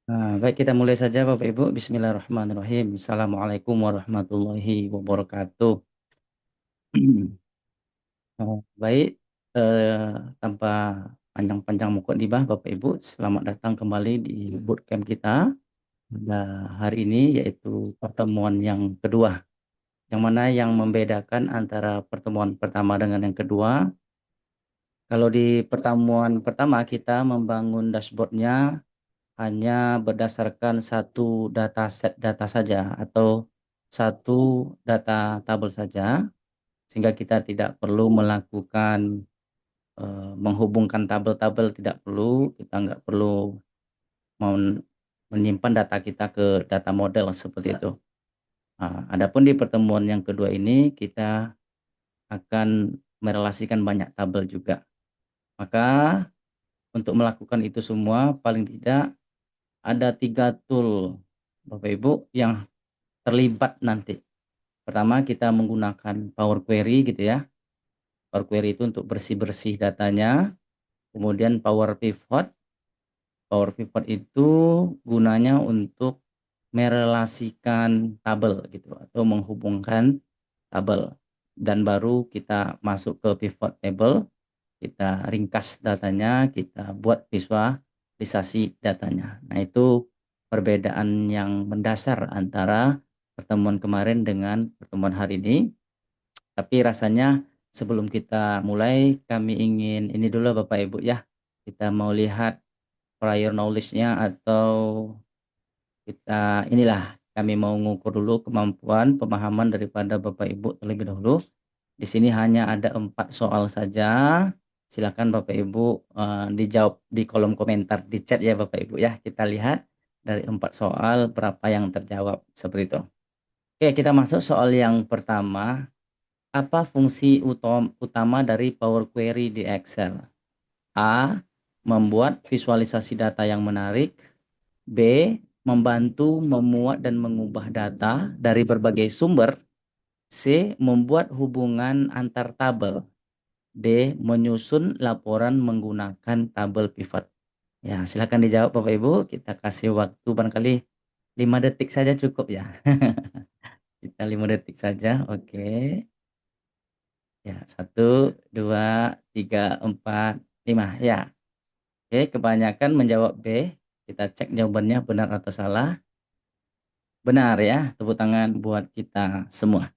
Baik, kita mulai saja Bapak Ibu. Bismillahirrahmanirrahim. Assalamualaikum warahmatullahi wabarakatuh. Baik, tanpa panjang-panjang mukadimah Bapak Ibu, selamat datang kembali di bootcamp kita pada hari ini, yaitu pertemuan yang kedua. Yang mana yang membedakan antara pertemuan pertama dengan yang kedua, kalau di pertemuan pertama kita membangun dashboardnya hanya berdasarkan satu data saja atau satu data tabel saja, sehingga kita tidak perlu melakukan menghubungkan tabel-tabel, tidak perlu, kita nggak perlu menyimpan data kita ke data model seperti itu. Adapun di pertemuan yang kedua ini kita akan merelasikan banyak tabel juga. Maka untuk melakukan itu semua paling tidak ada 3 tool Bapak Ibu yang terlibat nanti. Pertama kita menggunakan Power Query gitu ya. Power Query itu untuk bersih-bersih datanya. Kemudian Power Pivot. Power Pivot itu gunanya untuk merelasikan tabel gitu atau menghubungkan tabel. Dan baru kita masuk ke pivot table, kita ringkas datanya, kita buat visualisasi datanya. Nah, itu perbedaan yang mendasar antara pertemuan kemarin dengan pertemuan hari ini. Tapi rasanya sebelum kita mulai, kami ingin ini dulu Bapak Ibu ya. Kita mau lihat prior knowledge-nya atau kami mau mengukur dulu kemampuan pemahaman daripada Bapak Ibu terlebih dahulu. Di sini hanya ada 4 soal saja. Silakan Bapak Ibu dijawab di kolom komentar di chat ya Bapak Ibu ya. Kita lihat dari 4 soal berapa yang terjawab seperti itu. Oke, kita masuk soal yang pertama. Apa fungsi utama dari Power Query di Excel? A. Membuat visualisasi data yang menarik. B. Membantu memuat dan mengubah data dari berbagai sumber. C. Membuat hubungan antar tabel. D. Menyusun laporan menggunakan tabel pivot. Ya, silakan dijawab Bapak Ibu. Kita kasih waktu barangkali 5 detik saja cukup ya. Kita 5 detik saja. Oke. Ya, 1, 2, 3, 4, 5. Ya. Oke, kebanyakan menjawab B. Kita cek jawabannya benar atau salah. Benar ya, tepuk tangan buat kita semua.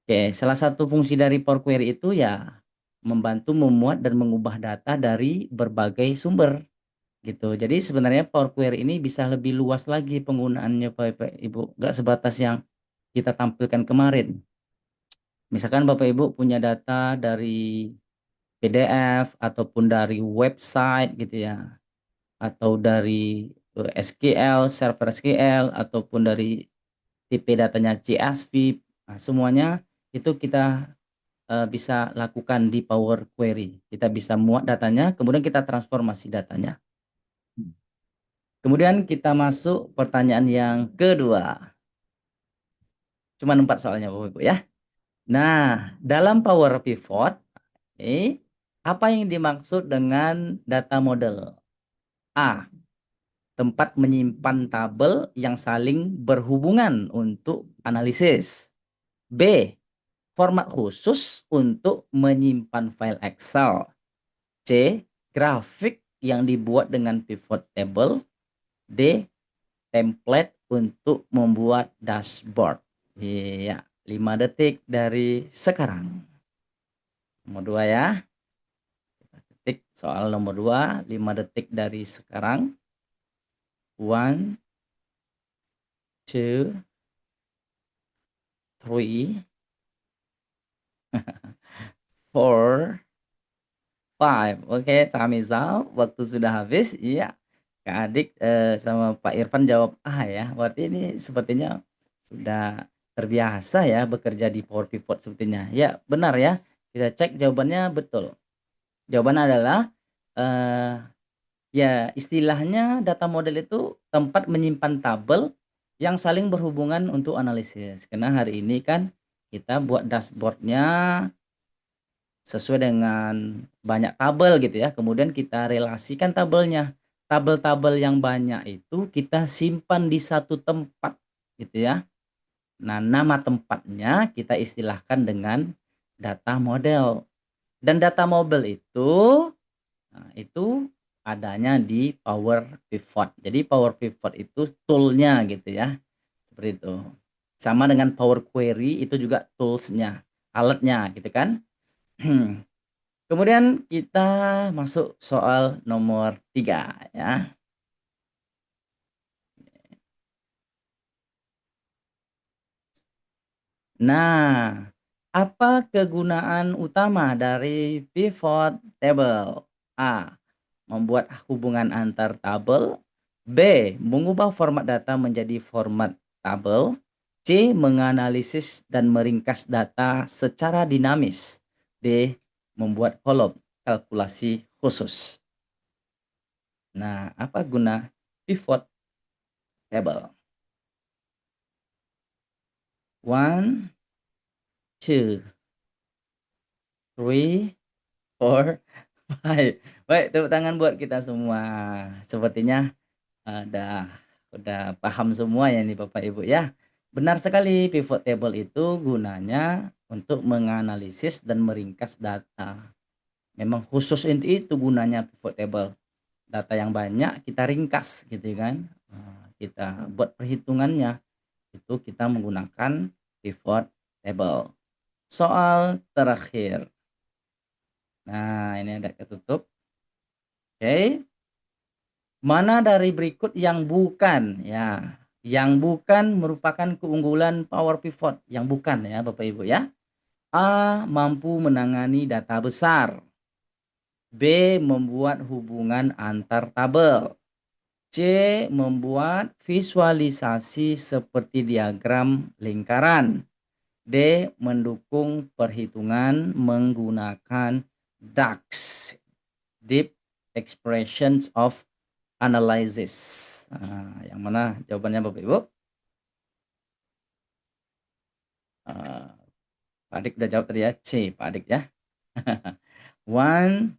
Oke, salah satu fungsi dari Power Query itu ya membantu memuat dan mengubah data dari berbagai sumber gitu. Jadi sebenarnya Power Query ini bisa lebih luas lagi penggunaannya Bapak Ibu, nggak sebatas yang kita tampilkan kemarin. Misalkan Bapak Ibu punya data dari PDF ataupun dari website gitu ya, atau dari SQL, server SQL, ataupun dari tipe datanya CSV, nah, semuanya itu kita bisa lakukan di Power Query. Kita bisa muat datanya, kemudian kita transformasi datanya. Kemudian kita masuk pertanyaan yang kedua. Cuma 4 soalnya Bapak Ibu ya. Nah, dalam Power Pivot, apa yang dimaksud dengan data model? A. Tempat menyimpan tabel yang saling berhubungan untuk analisis. B. Format khusus untuk menyimpan file Excel. C. Grafik yang dibuat dengan pivot table. D. Template untuk membuat dashboard. Iya, 5 detik dari sekarang. Nomor 2 ya. Ketik soal nomor 2, 5 detik dari sekarang. 1, 2, 3, 4, 5. Oke, time is up. Waktu sudah habis. Iya. Kak Adik sama Pak Irfan jawab A ya. Berarti ini sepertinya sudah terbiasa ya bekerja di Power Pivot sepertinya. Ya, benar ya. Kita cek jawabannya betul. Jawabannya adalah eh ya istilahnya data model itu tempat menyimpan tabel yang saling berhubungan untuk analisis. Karena hari ini kan kita buat dashboardnya sesuai dengan banyak tabel gitu ya. Kemudian kita relasikan tabelnya. tabel-tabel yang banyak itu kita simpan di satu tempat gitu ya. Nah, nama tempatnya kita istilahkan dengan data model. Dan data model itu, nah, itu adanya di Power Pivot. Jadi Power Pivot itu tool-nya gitu ya, seperti itu. Sama dengan Power Query itu juga tools-nya, alatnya gitu kan. Kemudian kita masuk soal nomor 3 ya. Nah, apa kegunaan utama dari pivot table? A. Membuat hubungan antar tabel. B. Mengubah format data menjadi format tabel. C. Menganalisis dan meringkas data secara dinamis. D. Membuat kolom kalkulasi khusus. Nah, apa guna pivot table? One, two, three, four, five. Baik, tepuk tangan buat kita semua. Sepertinya udah paham semua ya nih Bapak Ibu ya. Benar sekali pivot table itu gunanya untuk menganalisis dan meringkas data. Memang khusus untuk itu gunanya pivot table. Data yang banyak kita ringkas gitu kan. Kita buat perhitungannya. Itu kita menggunakan pivot table. Soal terakhir. Nah, ini ada ketutup. Oke. Mana dari berikut yang bukan ya, yang bukan merupakan keunggulan Power Pivot, yang bukan ya Bapak Ibu ya. A. Mampu menangani data besar. B. Membuat hubungan antar tabel. C. Membuat visualisasi seperti diagram lingkaran. D. Mendukung perhitungan menggunakan DAX, Deep Expressions of Analysis. Yang mana jawabannya Bapak Ibu? Pak Adik udah jawab tadi ya, C Pak Adik ya. One,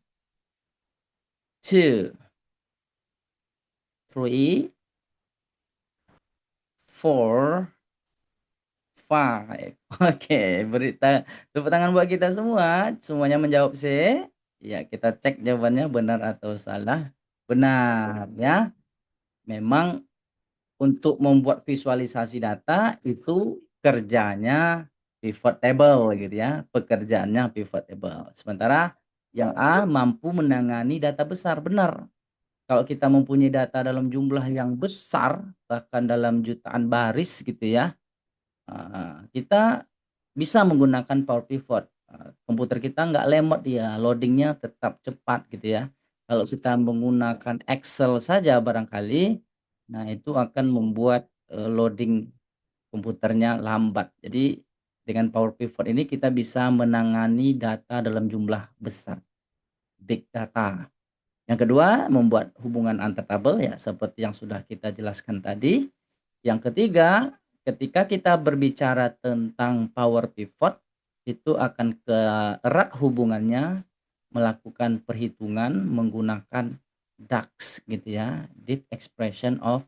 two, three, four, five. Oke, tepuk tangan buat kita semua. Semuanya menjawab C. Ya, kita cek jawabannya benar atau salah. Benar ya. Memang untuk membuat visualisasi data itu kerjanya pivot table gitu ya, pekerjaannya pivot table. Sementara yang A mampu menangani data besar, benar. Kalau kita mempunyai data dalam jumlah yang besar, bahkan dalam jutaan baris gitu ya, kita bisa menggunakan Power Pivot. Komputer kita nggak lemot dia, loadingnya tetap cepat gitu ya. Kalau kita menggunakan Excel saja barangkali, nah itu akan membuat, loading komputernya lambat. Jadi dengan Power Pivot ini kita bisa menangani data dalam jumlah besar, big data. Yang kedua, membuat hubungan antar tabel ya seperti yang sudah kita jelaskan tadi. Yang ketiga, ketika kita berbicara tentang Power Pivot, itu akan erat hubungannya melakukan perhitungan menggunakan DAX gitu ya, Deep Expression of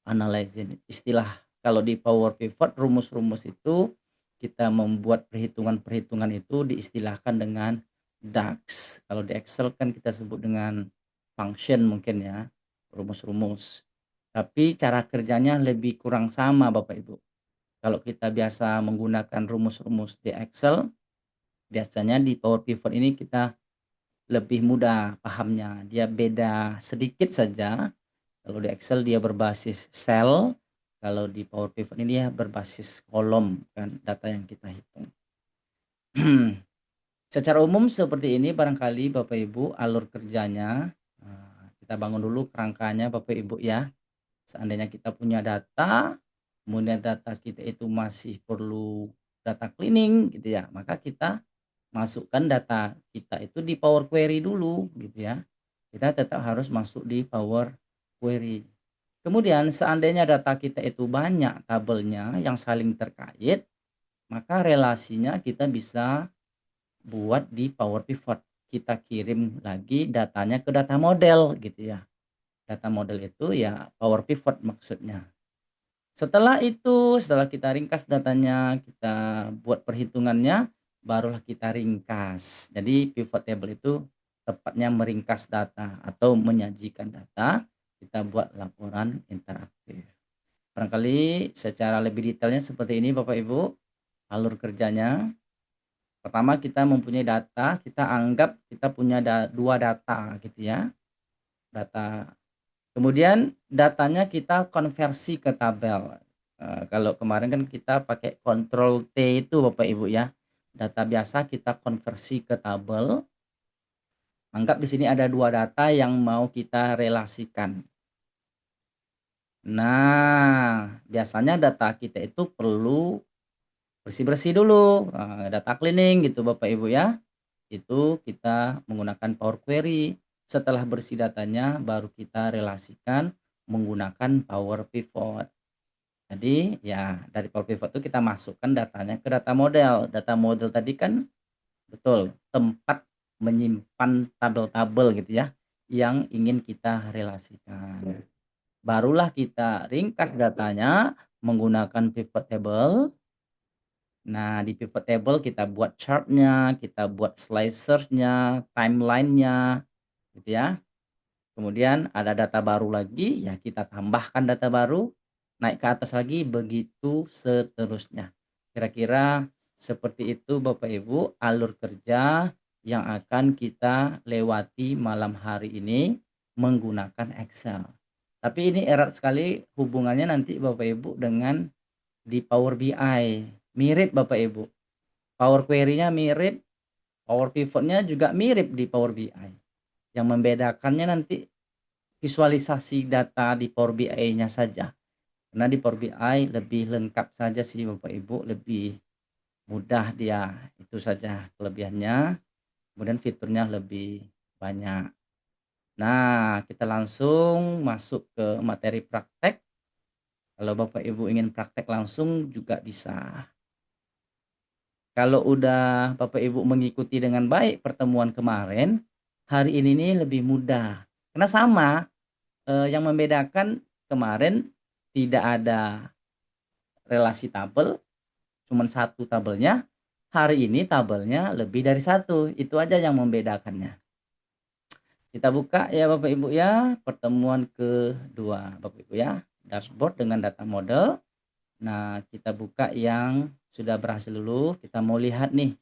Analysis. Istilah kalau di Power Pivot rumus-rumus itu kita membuat perhitungan-perhitungan itu diistilahkan dengan DAX. Kalau di Excel kan kita sebut dengan function mungkin ya, rumus-rumus. Tapi cara kerjanya lebih kurang sama Bapak Ibu. Kalau kita biasa menggunakan rumus-rumus di Excel, biasanya di Power Pivot ini kita lebih mudah pahamnya. Dia beda sedikit saja. Kalau di Excel dia berbasis sel, kalau di Power Pivot ini dia berbasis kolom kan data yang kita hitung. Secara umum seperti ini barangkali Bapak Ibu alur kerjanya. Kita bangun dulu kerangkanya Bapak Ibu ya. Seandainya kita punya data, kemudian data kita itu masih perlu data cleaning gitu ya, maka kita masukkan data kita itu di Power Query dulu gitu ya. Kita tetap harus masuk di Power Query. Kemudian seandainya data kita itu banyak tabelnya yang saling terkait, maka relasinya kita bisa buat di Power Pivot. Kita kirim lagi datanya ke data model gitu ya. Data model itu ya power pivot maksudnya. Setelah kita ringkas datanya, kita buat perhitungannya, barulah kita ringkas. Jadi pivot table itu tepatnya meringkas data atau menyajikan data, kita buat laporan interaktif. Barangkali secara lebih detailnya seperti ini Bapak Ibu, alur kerjanya. Pertama kita mempunyai data, kita anggap kita punya 2 data gitu ya, data. Kemudian datanya kita konversi ke tabel. Kalau kemarin kan kita pakai Ctrl T itu Bapak Ibu ya. Data biasa kita konversi ke tabel. Anggap di sini ada 2 data yang mau kita relasikan. Nah, biasanya data kita itu perlu bersih-bersih dulu, data cleaning gitu Bapak Ibu ya. Itu kita menggunakan Power Query. Setelah bersih datanya baru kita relasikan menggunakan Power Pivot. Jadi ya dari Power Pivot itu kita masukkan datanya ke data model. Data model tadi kan betul tempat menyimpan tabel-tabel gitu ya yang ingin kita relasikan. Barulah kita ringkas datanya menggunakan pivot table. Nah, di pivot table kita buat chart-nya, kita buat slicer-nya, timeline-nya, gitu ya. Kemudian ada data baru lagi, ya kita tambahkan data baru, naik ke atas lagi, begitu seterusnya. Kira-kira seperti itu Bapak Ibu alur kerja yang akan kita lewati malam hari ini menggunakan Excel. Tapi ini erat sekali hubungannya nanti Bapak Ibu dengan di Power BI. Mirip Bapak Ibu. Power Query-nya mirip, Power Pivot-nya juga mirip di Power BI. Yang membedakannya nanti visualisasi data di Power BI-nya saja. Karena di Power BI lebih lengkap saja sih Bapak Ibu, lebih mudah dia. Itu saja kelebihannya. Kemudian fiturnya lebih banyak. Nah, kita langsung masuk ke materi praktek. Kalau Bapak Ibu ingin praktek langsung juga bisa. Kalau udah Bapak Ibu mengikuti dengan baik pertemuan kemarin, hari ini nih lebih mudah. Karena sama, yang membedakan kemarin tidak ada relasi tabel, cuman satu tabelnya. Hari ini tabelnya lebih dari satu, itu aja yang membedakannya. Kita buka ya Bapak Ibu ya, pertemuan kedua Bapak Ibu ya, dashboard dengan data model. Nah, kita buka yang sudah berhasil dulu, kita mau lihat nih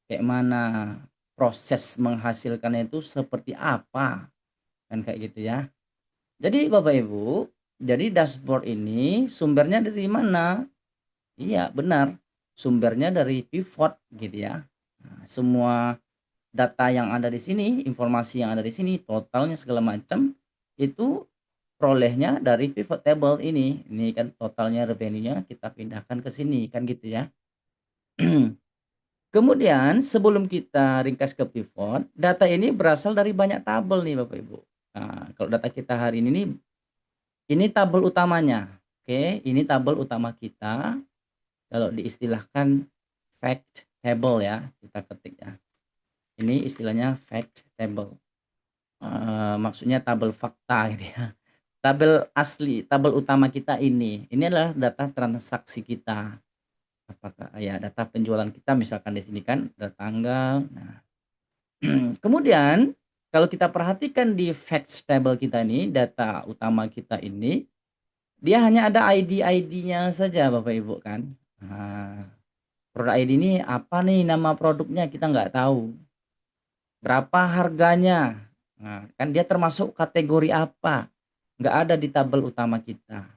kayak mana proses menghasilkannya itu seperti apa, kan kayak gitu ya. Jadi Bapak Ibu, jadi dashboard ini sumbernya dari mana? Iya benar, sumbernya dari pivot gitu ya. Nah, semua data yang ada di sini, informasi yang ada di sini, totalnya segala macam itu perolehnya dari pivot table ini. Ini kan totalnya revenue-nya kita pindahkan ke sini kan gitu ya. Kemudian sebelum kita ringkas ke pivot, data ini berasal dari banyak tabel nih Bapak Ibu. Nah, kalau data kita hari ini nih, ini tabel utamanya. Oke, ini tabel utama kita. Kalau diistilahkan fact table ya, kita ketik ya. Ini istilahnya fact table. Maksudnya tabel fakta gitu ya. Tabel asli, tabel utama kita ini. Ini adalah data transaksi kita. Apakah ya data penjualan kita misalkan di sini kan ada tanggal. Nah, kemudian kalau kita perhatikan di facts table kita ini, data utama kita ini, dia hanya ada ID-ID-nya saja Bapak Ibu kan. Nah, produk ID ini apa nih nama produknya kita nggak tahu. Berapa harganya? Nah, kan dia termasuk kategori apa? Nggak ada di tabel utama kita.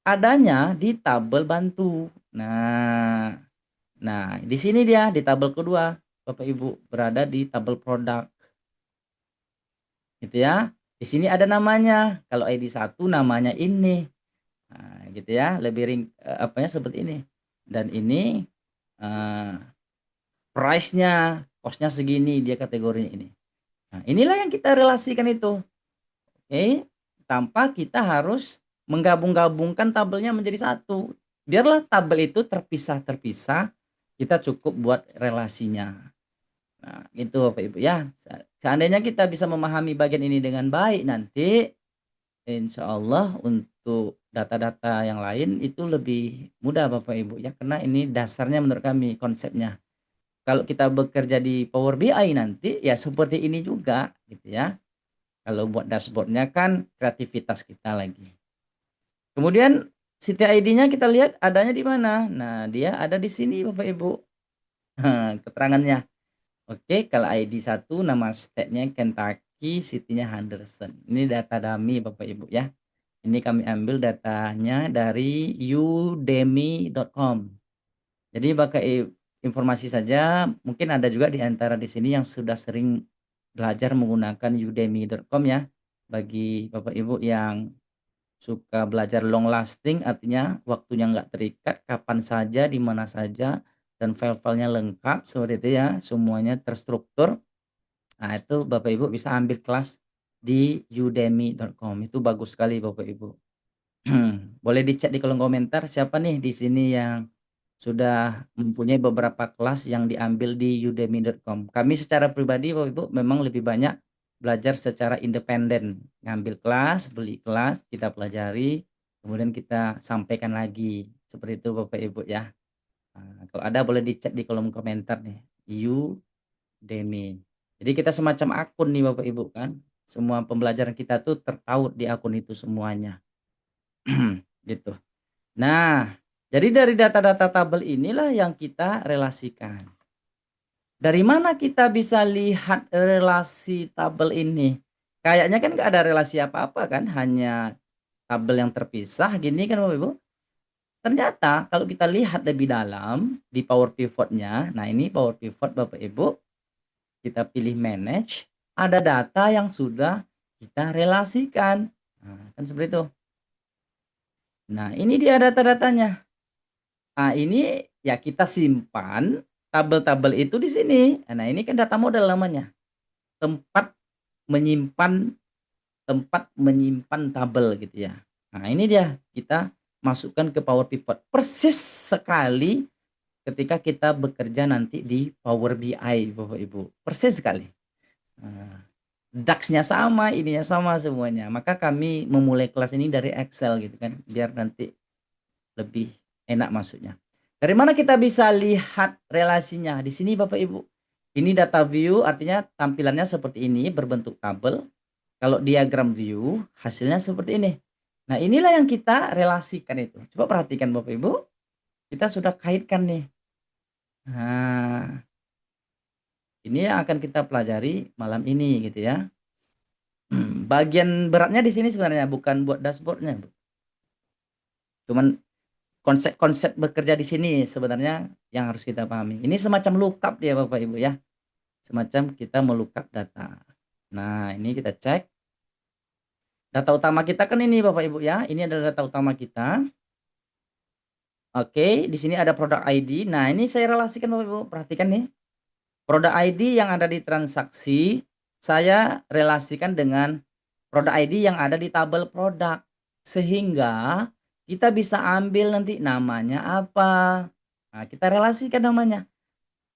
Adanya di tabel bantu. Nah, di sini dia di tabel kedua, Bapak Ibu, berada di tabel produk. Gitu ya. Di sini ada namanya. Kalau ID 1 namanya ini. Nah, gitu ya, lebih apanya seperti ini. Dan ini eee, price-nya, cost-nya segini, dia kategorinya ini. Nah, inilah yang kita relasikan itu. Oke, tanpa kita harus menggabung-gabungkan tabelnya menjadi satu. Biarlah tabel itu terpisah-terpisah, kita cukup buat relasinya. Nah, gitu Bapak Ibu ya. Seandainya kita bisa memahami bagian ini dengan baik nanti, Insya Allah untuk data-data yang lain itu lebih mudah Bapak Ibu ya, karena ini dasarnya menurut kami konsepnya. Kalau kita bekerja di Power BI nanti ya seperti ini juga gitu ya. Kalau buat dashboard-nya kan kreativitas kita lagi. Kemudian Siti ID-nya kita lihat adanya di mana? Nah, dia ada di sini Bapak Ibu. Keterangannya. Oke, kalau ID 1 nama state-nya Kentucky, city-nya Henderson. Ini data dummy Bapak Ibu ya. Ini kami ambil datanya dari udemy.com. Jadi pakai informasi saja, mungkin ada juga di antara di sini yang sudah sering belajar menggunakan udemy.com ya. Bagi Bapak Ibu yang suka belajar long lasting, artinya waktunya nggak terikat, kapan saja, di mana saja, dan file-filenya lengkap seperti itu ya, semuanya terstruktur. Nah, itu Bapak Ibu bisa ambil kelas di udemy.com. Itu bagus sekali Bapak Ibu. Boleh di-chat di kolom komentar siapa nih di sini yang sudah mempunyai beberapa kelas yang diambil di udemy.com. Kami secara pribadi Bapak Ibu memang lebih banyak belajar secara independen, ngambil kelas, beli kelas, kita pelajari, kemudian kita sampaikan lagi. Seperti itu Bapak Ibu ya. Kalau ada boleh di-chat di kolom komentar nih, Udemy. Jadi kita semacam akun nih Bapak Ibu kan. Semua pembelajaran kita tuh tertaut di akun itu semuanya. Gitu. Nah, jadi dari data-data tabel inilah yang kita relasikan. Dari mana kita bisa lihat relasi tabel ini? Kayaknya kan nggak ada relasi apa-apa kan, hanya tabel yang terpisah gini kan Bapak Ibu. Ternyata kalau kita lihat lebih dalam di Power Pivot-nya, nah ini Power Pivot Bapak Ibu, kita pilih manage, ada data yang sudah kita relasikan. Nah, kan seperti itu. Nah, ini dia data-datanya. Nah, ini ya kita simpan tabel-tabel itu di sini. Nah, ini kan data model namanya. Tempat menyimpan tempat menyimpan tabel gitu ya. Nah, ini dia kita masukkan ke Power Pivot. Persis sekali ketika kita bekerja nanti di Power BI Bapak Ibu. Persis sekali. Nah, DAX-nya sama, ininya sama semuanya. Maka kami memulai kelas ini dari Excel gitu kan, biar nanti lebih enak masuknya. Dari mana kita bisa lihat relasinya? Di sini Bapak Ibu. Ini data view artinya tampilannya seperti ini berbentuk tabel. Kalau diagram view hasilnya seperti ini. Nah, inilah yang kita relasikan itu. Coba perhatikan Bapak Ibu. Kita sudah kaitkan nih. Nah, ini yang akan kita pelajari malam ini gitu ya. Bagian beratnya di sini sebenarnya bukan buat dashboardnya, cuman konsep-konsep bekerja di sini sebenarnya yang harus kita pahami. Ini semacam lookup ya Bapak Ibu ya, semacam kita melookup data. Nah, ini kita cek. Data utama kita kan ini Bapak Ibu ya, ini adalah data utama kita. Oke, di sini ada produk ID. Nah, ini saya relasikan Bapak Ibu, perhatikan nih. Produk ID yang ada di transaksi, saya relasikan dengan produk ID yang ada di tabel produk. Sehingga kita bisa ambil nanti namanya apa. Nah, kita relasikan namanya.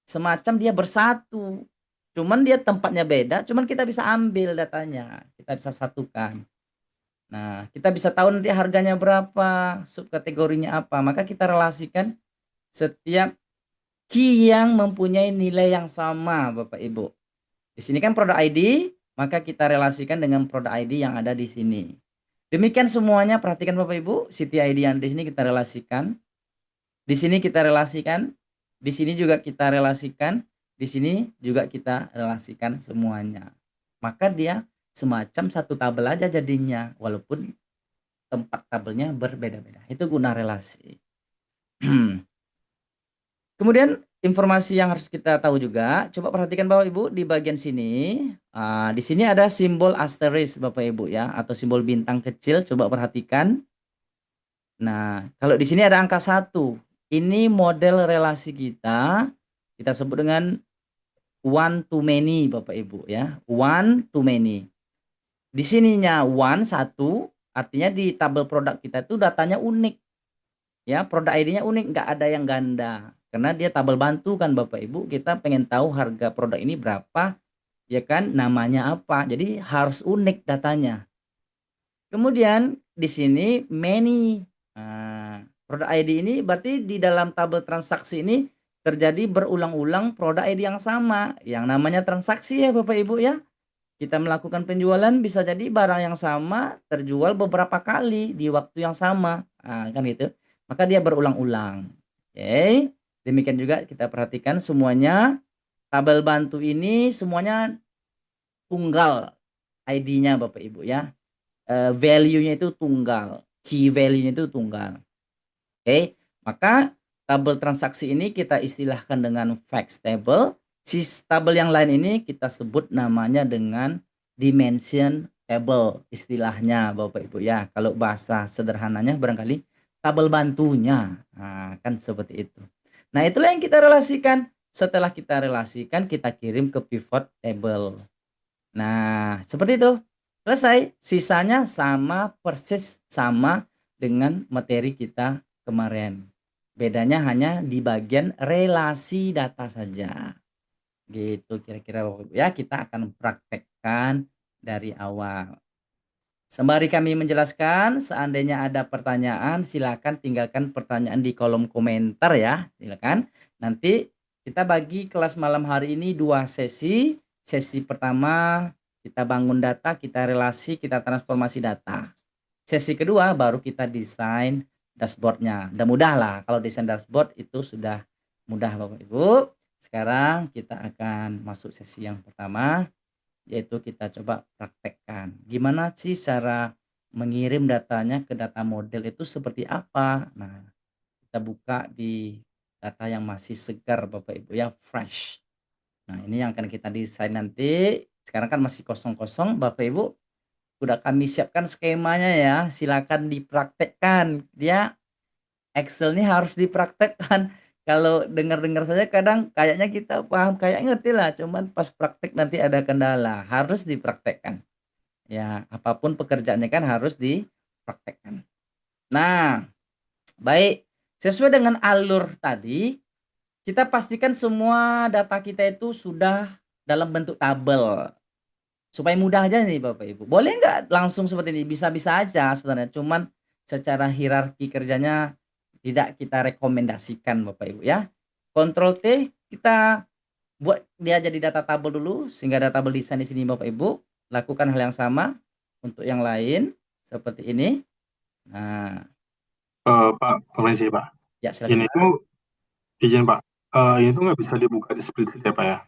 Semacam dia bersatu. Cuman dia tempatnya beda, cuman kita bisa ambil datanya. Kita bisa satukan. Nah, kita bisa tahu nanti harganya berapa, subkategorinya apa. Maka kita relasikan setiap key yang mempunyai nilai yang sama, Bapak Ibu. Di sini kan produk ID, maka kita relasikan dengan produk ID yang ada di sini. Demikian semuanya, perhatikan Bapak Ibu, City ID yang di sini kita relasikan, di sini kita relasikan, di sini juga kita relasikan, di sini juga kita relasikan semuanya. Maka dia semacam satu tabel aja jadinya, walaupun tempat tabelnya berbeda-beda. Itu guna relasi. Kemudian informasi yang harus kita tahu juga, coba perhatikan Bapak Ibu di bagian sini. Di sini ada simbol asterisk Bapak Ibu ya, atau simbol bintang kecil, coba perhatikan. Nah, kalau di sini ada angka 1. Ini model relasi kita sebut dengan one to many Bapak Ibu ya, one to many. Di sininya one, 1, artinya di tabel produk kita itu datanya unik. Ya, produk ID-nya unik, nggak ada yang ganda. Karena dia tabel bantu kan Bapak Ibu, kita pengen tahu harga produk ini berapa, ya kan, namanya apa. Jadi harus unik datanya. Kemudian di sini many. Produk ID ini berarti di dalam tabel transaksi ini terjadi berulang-ulang produk ID yang sama, yang namanya transaksi ya Bapak Ibu ya. Kita melakukan penjualan bisa jadi barang yang sama terjual beberapa kali di waktu yang sama, kan gitu. Maka dia berulang-ulang. Oke, demikian juga kita perhatikan semuanya tabel bantu ini semuanya tunggal ID-nya Bapak Ibu ya. Value-nya itu tunggal, key value-nya itu tunggal. Oke, maka tabel transaksi ini kita istilahkan dengan facts table. Tabel yang lain ini kita sebut namanya dengan dimension table istilahnya Bapak Ibu ya. Kalau bahasa sederhananya barangkali tabel bantunya. Nah, kan seperti itu. Nah, itulah yang kita relasikan. Setelah kita relasikan, kita kirim ke pivot table. Nah, seperti itu. Selesai. Sisanya sama persis sama dengan materi kita kemarin. Bedanya hanya di bagian relasi data saja. Gitu kira-kira ya, kita akan praktekkan dari awal. Sembari kami menjelaskan, seandainya ada pertanyaan, silakan tinggalkan pertanyaan di kolom komentar ya, silakan. Nanti kita bagi kelas malam hari ini 2 sesi. Sesi pertama kita bangun data, kita relasi, kita transformasi data. Sesi kedua baru kita desain dashboard-nya. Udah mudah lah kalau desain dashboard itu sudah mudah Bapak Ibu. Sekarang kita akan masuk sesi yang pertama, yaitu kita coba praktekkan. Gimana sih cara mengirim datanya ke data model itu seperti apa? Nah, kita buka di data yang masih segar Bapak Ibu ya, fresh. Nah, ini yang akan kita desain nanti. Sekarang kan masih kosong-kosong Bapak Ibu. Udah kami siapkan skemanya ya, silakan dipraktekkan. Dia Excel ini harus dipraktekkan. Kalau dengar-dengar saja kadang kayaknya kita paham, kayak ngerti lah, cuman pas praktek nanti ada kendala, harus dipraktekkan. Ya, apapun pekerjaannya kan harus dipraktekkan. Nah, baik, sesuai dengan alur tadi, kita pastikan semua data kita itu sudah dalam bentuk tabel. Supaya mudah aja nih Bapak Ibu. Boleh nggak langsung seperti ini? Bisa-bisa aja sebenarnya, cuman secara hierarki kerjanya tidak kita rekomendasikan Bapak Ibu ya. Ctrl T, kita buat dia jadi data tabel dulu, sehingga data tabel desain di sini Bapak Ibu. Lakukan hal yang sama untuk yang lain seperti ini. Nah, Pak, permisi Pak. ya silakan Ini Pak. tuh izin Pak. Ini tuh nggak bisa dibuka di spreadsheet ya Pak ya?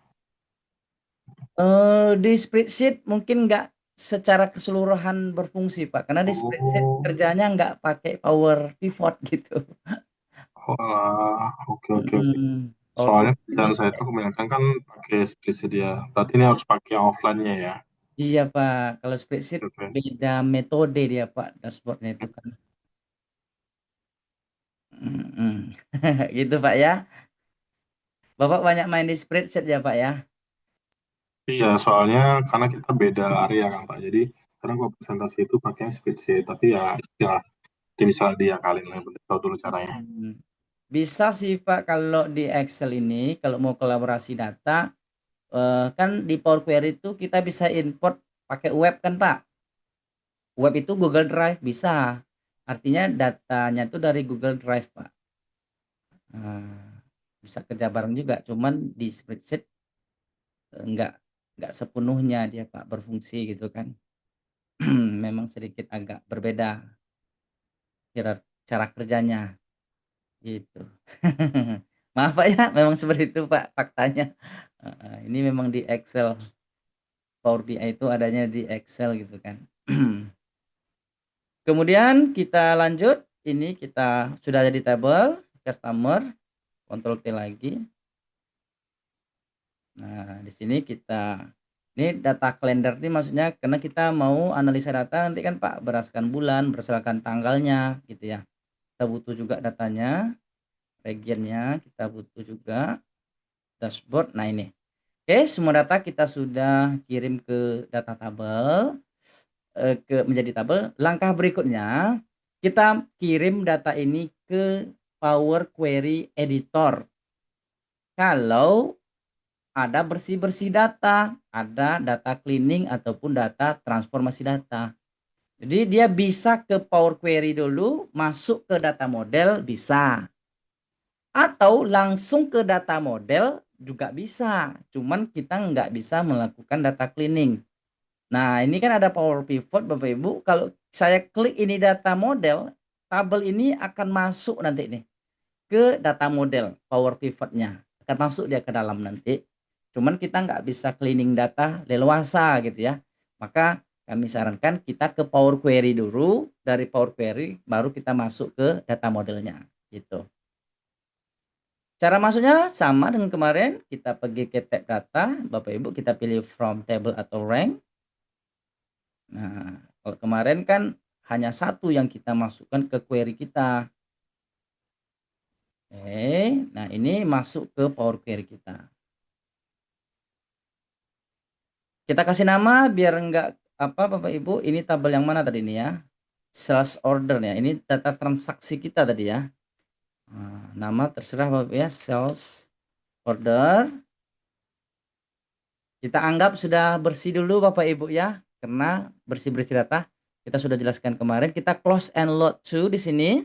Di spreadsheet mungkin nggak secara keseluruhan berfungsi Pak, karena di spreadsheet Oh, kerjanya nggak pakai power pivot gitu. oh alah. Oke oke oke. Power Soalnya pivot ini kerjaan saya tuh kebanyakan kan pakai spreadsheet ya. Berarti ini harus pakai offline-nya ya. iya Pak, kalau spreadsheet Oke. beda metode dia Pak, dashboard-nya itu kan. Mhm. Gitu Pak ya. Bapak banyak main di spreadsheet ya Pak ya? Iya, soalnya karena kita beda area kan Pak. Jadi kadang kalau presentasi itu pakai spreadsheet. Tapi ya nanti bisa diakalin lah. Bentar, tahu dulu caranya. Mhm. Bisa sih Pak kalau di Excel ini, kalau mau kolaborasi data, kan di Power Query itu kita bisa import pakai web kan Pak. Web itu Google Drive bisa. Artinya datanya itu dari Google Drive Pak. Bisa kerja bareng juga, cuman di spreadsheet, enggak sepenuhnya dia Pak berfungsi gitu kan. Memang sedikit agak berbeda cara kerjanya, gitu. Maaf Pak ya, memang seperti itu Pak faktanya. Heeh, ini memang di Excel, Power BI itu adanya di Excel gitu kan. Kemudian kita lanjut, ini kita sudah ada di tabel customer, Ctrl T lagi. Nah, di sini ini data kalender ini maksudnya karena kita mau analisa data nanti kan Pak berdasarkan bulan, berdasarkan tanggalnya gitu ya. Kita butuh juga datanya, regionnya, kita butuh juga dashboard. Nah ini. Oke, semua data kita sudah kirim ke data tabel, menjadi tabel. Langkah berikutnya, kita kirim data ini ke Power Query Editor. Kalau ada bersih-bersih data, ada data cleaning ataupun data transformasi data. Jadi dia bisa ke Power Query dulu, masuk ke data model bisa. Atau langsung ke data model juga bisa. Cuman kita nggak bisa melakukan data cleaning. Nah, ini kan ada Power Pivot Bapak Ibu. Kalau saya klik ini data model, tabel ini akan masuk nanti nih ke data model Power Pivot-nya. Akan masuk dia ke dalam nanti. Cuman kita nggak bisa cleaning data leluasa gitu ya. Maka kami sarankan kita ke Power Query dulu, dari Power Query baru kita masuk ke data modelnya gitu. Cara masuknya sama dengan kemarin, kita pergi ke tab data, Bapak Ibu kita pilih from table atau rank. Nah, kalau kemarin kan hanya satu yang kita masukkan ke query kita. Oke, nah ini masuk ke Power Query kita. Kita kasih nama biar enggak apa Bapak Ibu, ini tabel yang mana tadi ini ya? Sales order ya, ini data transaksi kita tadi ya. Nah, nama terserah Bapak ya, sales order. Kita anggap sudah bersih dulu Bapak Ibu ya, karena bersih-bersih data kita sudah jelaskan kemarin. Kita close and load to di sini.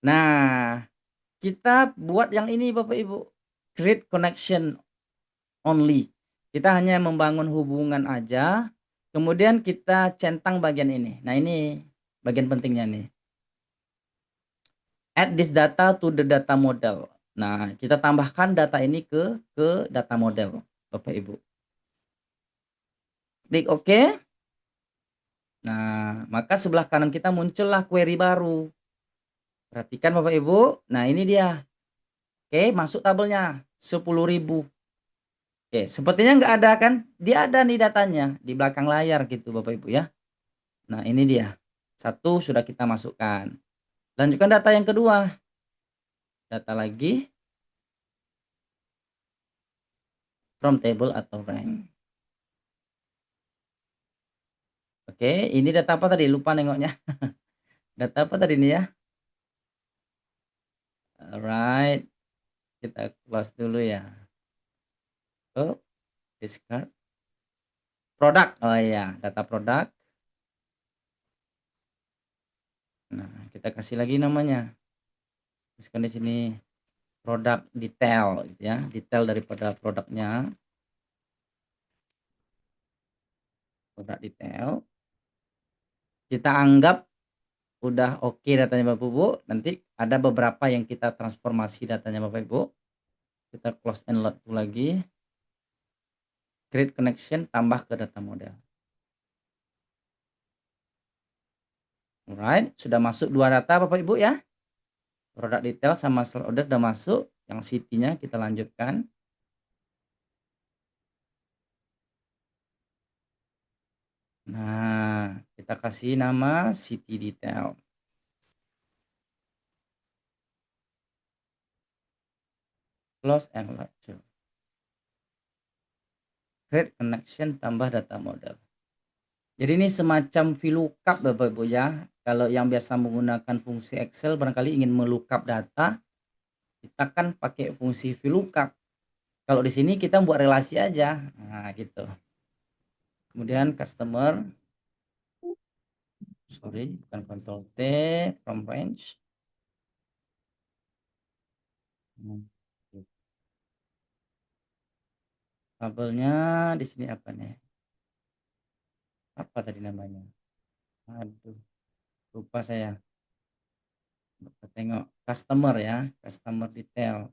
Nah, kita buat yang ini Bapak Ibu, create connection only. Kita hanya membangun hubungan aja, kemudian kita centang bagian ini. Nah, ini bagian pentingnya nih. Add this data to the data model. Nah, kita tambahkan data ini ke data model, Bapak Ibu. Klik OK. Nah, maka sebelah kanan kita muncullah query baru. Perhatikan Bapak Ibu. Nah, ini dia. Oke, masuk tabelnya 10.000. Oke, sepertinya nggak ada kan? Dia ada nih datanya di belakang layar gitu Bapak Ibu ya. Nah, ini dia. Satu sudah kita masukkan. Lanjutkan data yang kedua. Data lagi from table atau rank. Oke, ini data apa tadi? Lupa nengoknya. Data apa tadi ini ya? Alright, kita close dulu ya. Oh, discard. Produk. Oh iya, data produk. Nah, kita kasih lagi namanya. Tuliskan di sini produk detail gitu ya, detail daripada produknya. Produk detail. Kita anggap udah oke datanya Bapak Ibu. Nanti ada beberapa yang kita transformasi datanya Bapak Ibu. Kita close and load lagi. Create connection tambah ke data model. Alright, sudah masuk dua data Bapak Ibu ya. Produk detail sama sell order udah masuk. Yang city-nya kita lanjutkan. Nah, kita kasih nama city detail. Close and load. Create connection tambah data model. Jadi ini semacam VLOOKUP Bapak Ibu ya. Kalau yang biasa menggunakan fungsi Excel barangkali ingin melookup data, kita kan pakai fungsi VLOOKUP. Kalau di sini kita buat relasi aja. Nah, gitu. Kemudian customer, sorry, bukan Ctrl T, from range. Tabelnya di sini apa nih? Apa tadi namanya? Aduh, lupa saya. Kita tengok customer ya, customer detail.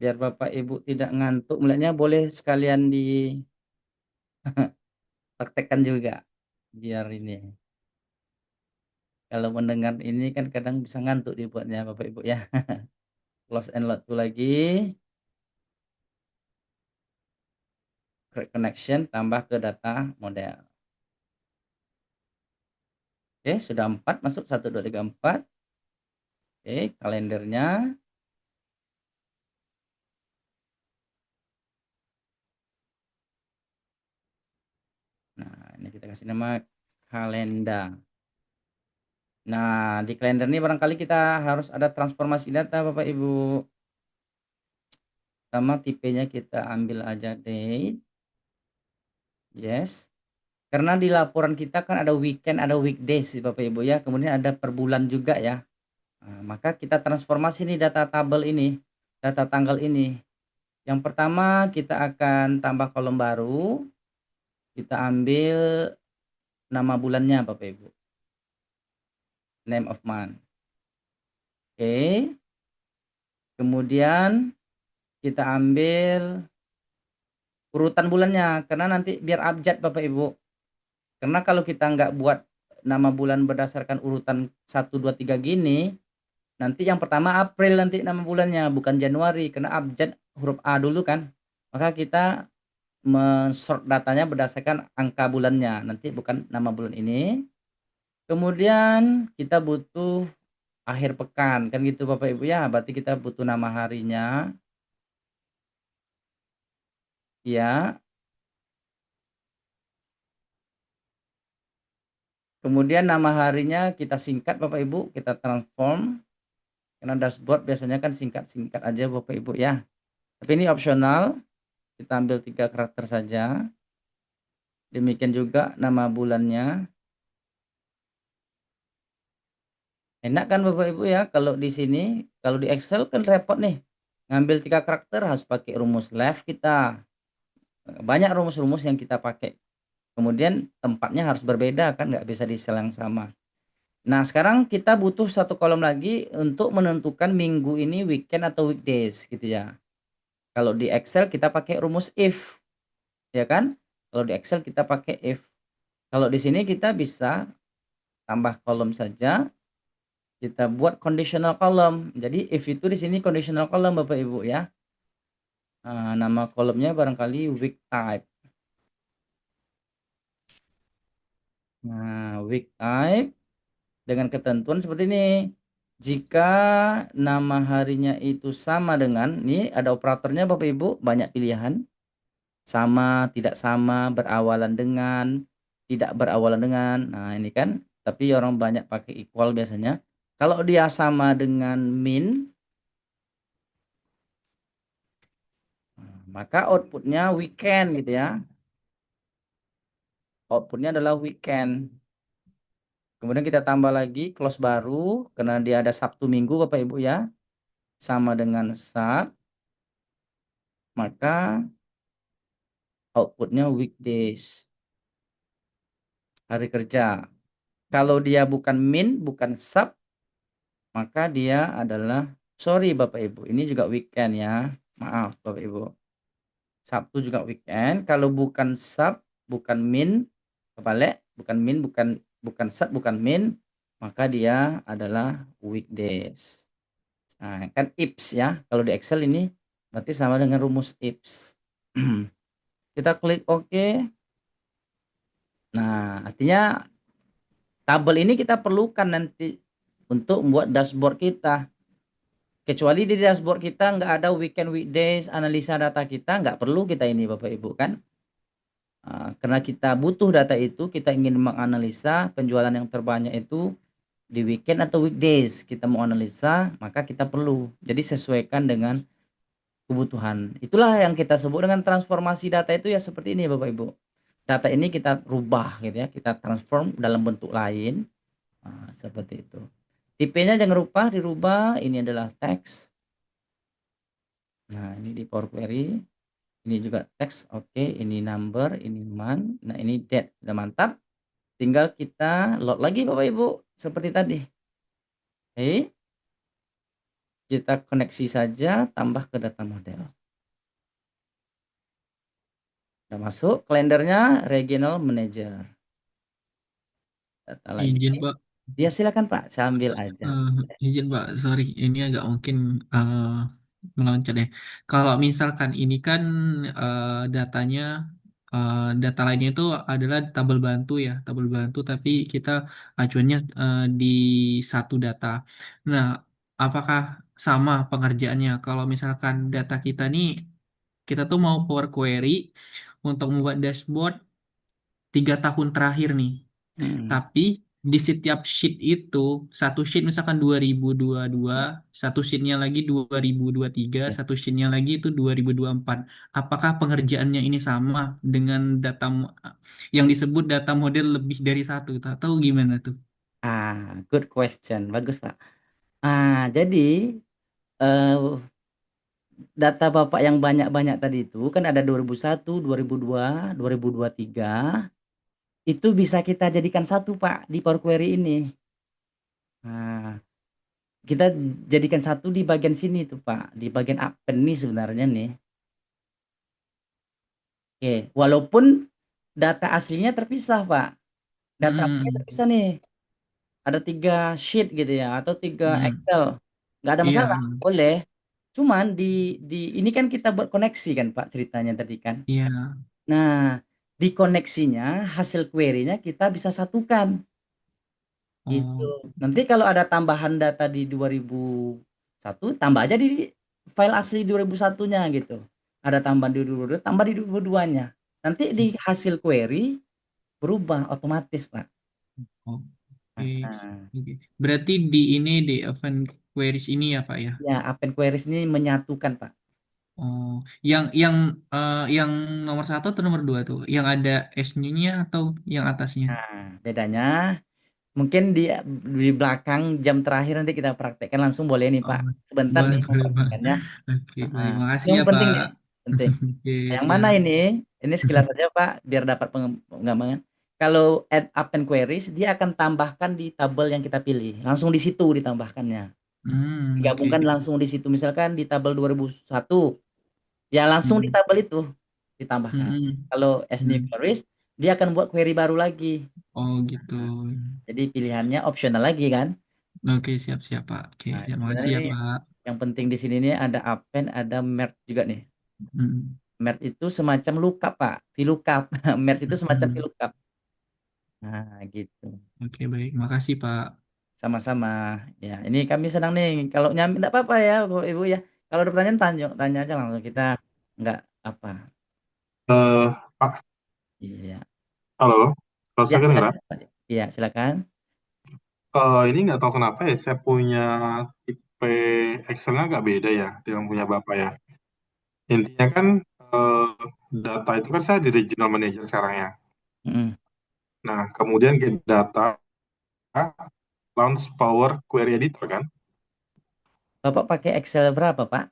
Biar Bapak Ibu tidak ngantuk melihatnya, boleh sekalian dipraktekkan juga. Biar ini. Kalau mendengar ini kan kadang bisa ngantuk dibuatnya Bapak Ibu ya. Close and load to lagi. Create connection tambah ke data model. Oke, sudah 4 masuk 1 2 3 4. Oke, kalendernya. Nah, ini kita kasih nama kalender. Nah, di kalender ini barangkali kita harus ada transformasi data Bapak Ibu. Pertama tipenya kita ambil aja date, yes. Karena di laporan kita kan ada weekend, ada weekdays Bapak Ibu ya, kemudian ada per bulan juga ya. Maka kita transformasi nih data tabel ini, data tanggal ini. Yang pertama kita akan tambah kolom baru, kita ambil nama bulannya Bapak Ibu, name of month. Oke, kemudian kita ambil urutan bulannya, karena nanti biar abjad Bapak Ibu. Karena kalau kita nggak buat nama bulan berdasarkan urutan 1, 2, 3 gini, nanti yang pertama April nanti nama bulannya, bukan Januari, karena abjad huruf A dulu kan. Maka kita men-sort datanya berdasarkan angka bulannya, nanti bukan nama bulan ini. Kemudian kita butuh akhir pekan, kan gitu Bapak Ibu ya, berarti kita butuh nama harinya, ya. Kemudian nama harinya kita singkat Bapak Ibu, kita transform, karena dashboard biasanya kan singkat-singkat aja Bapak Ibu ya. Tapi ini opsional, kita ambil 3 karakter saja. Demikian juga nama bulannya. Enak kan Bapak Ibu ya, kalau di sini, kalau di Excel kan repot nih. Ngambil 3 karakter harus pakai rumus left kita. Banyak rumus-rumus yang kita pakai. Kemudian tempatnya harus berbeda kan, nggak bisa di sel yang sama. Nah, sekarang kita butuh satu kolom lagi untuk menentukan minggu ini weekend atau weekdays gitu ya. Kalau di Excel kita pakai rumus if, ya kan? Kalau di Excel kita pakai if. Kalau di sini kita bisa tambah kolom saja, kita buat conditional column. Jadi if itu di sini conditional column Bapak Ibu ya. Nama kolomnya barangkali week type. Nah, week type dengan ketentuan seperti ini. Jika nama harinya itu sama dengan, ini ada operatornya Bapak Ibu, banyak pilihan. Sama, tidak sama, berawalan dengan, tidak berawalan dengan. Nah, ini kan, tapi orang banyak pakai equal biasanya. Kalau dia sama dengan min, maka outputnya weekend gitu ya. Outputnya adalah weekend. Kemudian kita tambah lagi close baru, karena dia ada Sabtu Minggu Bapak Ibu ya. Sama dengan Sat, maka outputnya weekdays, hari kerja. Kalau dia bukan min, bukan sub, maka dia adalah, sorry Bapak Ibu, ini juga weekend ya. Maaf Bapak Ibu. Sabtu juga weekend. Kalau bukan sub, bukan min, kebalik, bukan min, bukan sub, bukan min, maka dia adalah weekdays. Nah, kan IPS ya. Kalau di Excel ini berarti sama dengan rumus IPS. Kita klik OK. Nah, artinya tabel ini kita perlukan nanti untuk membuat dashboard kita. Kecuali di dashboard kita nggak ada weekend, weekdays, analisa data kita, nggak perlu kita ini Bapak Ibu kan. Karena kita butuh data itu, kita ingin menganalisa penjualan yang terbanyak itu di weekend atau weekdays. Kita mau analisa, maka kita perlu. Jadi sesuaikan dengan kebutuhan. Itulah yang kita sebut dengan transformasi data itu ya seperti ini Bapak Ibu. Data ini kita rubah gitu ya, kita transform dalam bentuk lain. Seperti itu. Tipenya jangan lupa dirubah, ini adalah teks. Nah, ini di Power Query. Ini juga teks, oke, ini number, ini month, nah ini date, udah mantap. Tinggal kita load lagi Bapak Ibu, seperti tadi. Oke, kita koneksi saja, tambah ke data model. Udah masuk, kalendernya regional manager. Data lagi. Izin Pak, Ya silakan Pak, sambil aja. Eh, izin Pak, sorry, ini agak mungkin meloncat ya. Kalau misalkan ini kan datanya, data lainnya itu adalah tabel bantu ya, tabel bantu, tapi kita acuannya di satu data. Nah, apakah sama pengerjaannya? Kalau misalkan data kita nih, kita tuh mau Power Query untuk membuat dashboard 3 tahun terakhir nih. Hmm. Tapi di setiap sheet itu, satu sheet misalkan 2022, satu sheetnya lagi 2023, Oke. satu sheetnya lagi itu 2024. Apakah pengerjaannya ini sama dengan yang disebut data model lebih dari satu, atau gimana tuh? Good question. Bagus, Pak. Jadi eh, data Bapak yang banyak-banyak tadi itu kan ada 2001, 2002, 2023. Itu bisa kita jadikan satu, Pak, di Power Query ini. Nah, kita jadikan satu di bagian sini tuh, Pak, di bagian append nih sebenarnya nih. Oke, walaupun data aslinya terpisah, Pak. Data aslinya Hmm, terpisah nih. Ada 3 sheet gitu ya, atau 3 hmm, Excel. Nggak ada iya, masalah, boleh. Cuman di ini kan kita buat koneksi kan, Pak, ceritanya tadi kan. iya, Nah, di koneksinya hasil query-nya kita bisa satukan gitu. oh, Nanti kalau ada tambahan data di 2001, tambah aja di file asli 2001-nya gitu. Ada tambahan di 2022, tambah di 2022-nya. Nanti di hasil query berubah otomatis, Pak. oke, Nah, oke. Berarti di ini di event queries ini ya Pak ya? ya append queries ini menyatukan, Pak. Oh, yang nomor satu atau nomor dua tuh? Yang ada S-nya atau yang atasnya? Nah, bedanya mungkin di belakang jam terakhir nanti kita praktekkan langsung boleh nih, Oh, Pak. Sebentar boleh, nih boleh, Pak. mempraktekannya. Oke, Heeh. baik. Makasih Yang ya, penting Pak. nih, penting. Oke, Yang mana siap. ini? Ini sekilas saja, Pak, biar dapat pengembangan. Kalau add append queries, dia akan tambahkan di tabel yang kita pilih. Langsung di situ ditambahkannya. Oke. Digabungkan langsung di situ. Misalkan di tabel 2001, ya langsung di Hmm, tabel itu ditambahkan. hmm, Kalau as new hmm. queries, dia akan buat query baru lagi. Oh, gitu. Nah, jadi pilihannya optional lagi kan. Oke, siap-siap, Pak. Oke, Nah, siap. Makasih sebenarnya ya, nih Pak. yang penting di sini nih ada append, ada merge juga nih. Hmm, Merge itu semacam lookup, Pak. VLOOKUP. Merge itu semacam hmm. VLOOKUP. Nah, gitu. Oke, baik. Makasih, Pak. Sama-sama. Ya, ini kami senang nih. Kalau nyampe enggak apa-apa ya, Bapak Ibu ya. Kalau ada pertanyaan tanya, tanya aja langsung kita enggak apa. Pak, Iya. halo, kalau Ya, saya kedengeran? silakan, Pak. Iya, silakan. Ini nggak tahu kenapa ya, saya punya tipe Excel-nya agak beda ya dengan punya Bapak ya. Intinya kan eh, data itu kan saya di regional manager sekarang ya. Mm-mm. Nah, kemudian get data, launch Power Query Editor kan. Bapak pakai Excel berapa, Pak?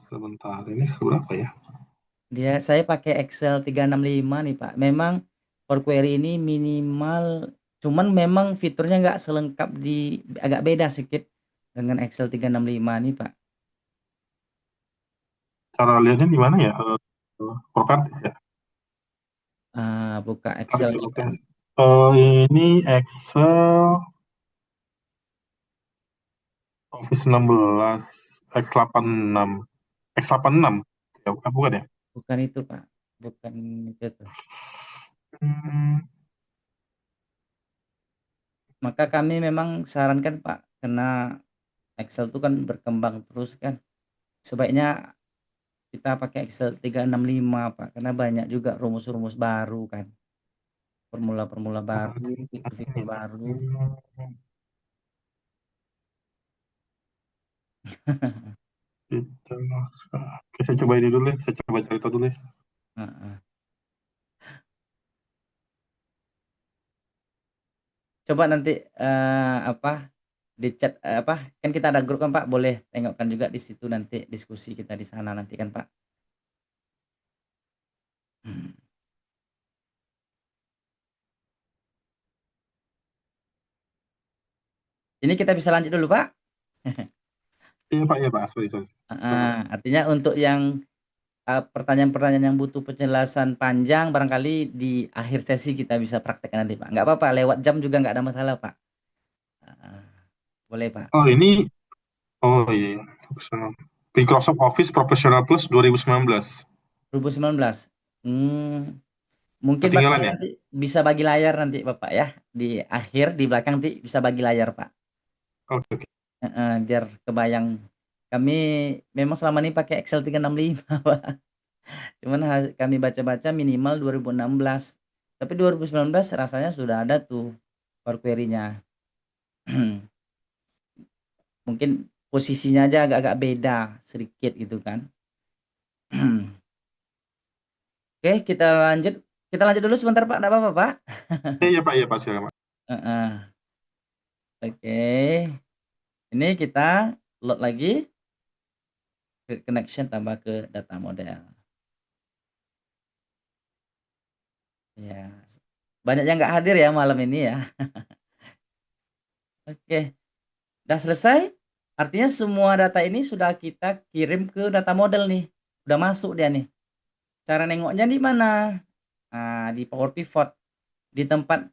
Sebentar, ini seberapa ya? Saya pakai Excel 365 nih, Pak. Memang Power Query ini minimal, cuman memang fiturnya nggak selengkap agak beda sedikit dengan Excel 365 nih, Pak. Cara lihatnya di mana ya? Properti ya. Buka Tarik Excelnya, dulu Pak. kan. Ini Excel Office 16, X86, X86. Ya, bukan ya? Bukan itu, Pak. Bukan itu tuh. Hmm, Maka kami memang sarankan, Pak, karena Excel itu kan berkembang terus kan. Sebaiknya kita pakai Excel 365, Pak, karena banyak juga rumus-rumus baru kan. Formula-formula baru, fitur-fitur baru. Kita, oke, saya coba ini dulu ya. Saya coba cari tahu dulu ya. Heeh. Coba nanti apa di chat apa kan kita ada grup kan, Pak, boleh tengokkan juga di situ nanti diskusi kita di sana nanti kan, Pak. Hmm. Ini kita bisa lanjut dulu, Pak. Iya Pak, sorry, sorry. Heeh, artinya untuk yang pertanyaan-pertanyaan yang butuh penjelasan panjang barangkali di akhir sesi kita bisa praktekkan nanti, Pak. Nggak apa-apa, lewat jam juga nggak ada masalah, Pak. Heeh, boleh, Pak. Oh iya, iya. Professional. Microsoft Office Professional Plus 2019. 2019. Mungkin Ketinggalan barangkali ya? nanti bisa bagi layar nanti Bapak ya. Di akhir, di belakang nanti bisa bagi layar, Pak. Oke, oke. Heeh, biar kebayang. Kami memang selama ini pakai Excel 365, Pak. Cuman kami baca-baca minimal 2016. Tapi 2019 rasanya sudah ada tuh. Power Query-nya. Mungkin posisinya aja agak-agak beda sedikit gitu kan. Oke, kita lanjut dulu sebentar Pak, enggak apa-apa Pak? Iya Pak, silakan Pak. Heeh. Oke, ini kita load lagi, create connection tambah ke data model. Ya, banyak yang nggak hadir ya malam ini ya. Oke, udah selesai. Artinya semua data ini sudah kita kirim ke data model nih. Udah masuk dia nih. Cara nengoknya di mana? Nah, di Power Pivot. Di tempat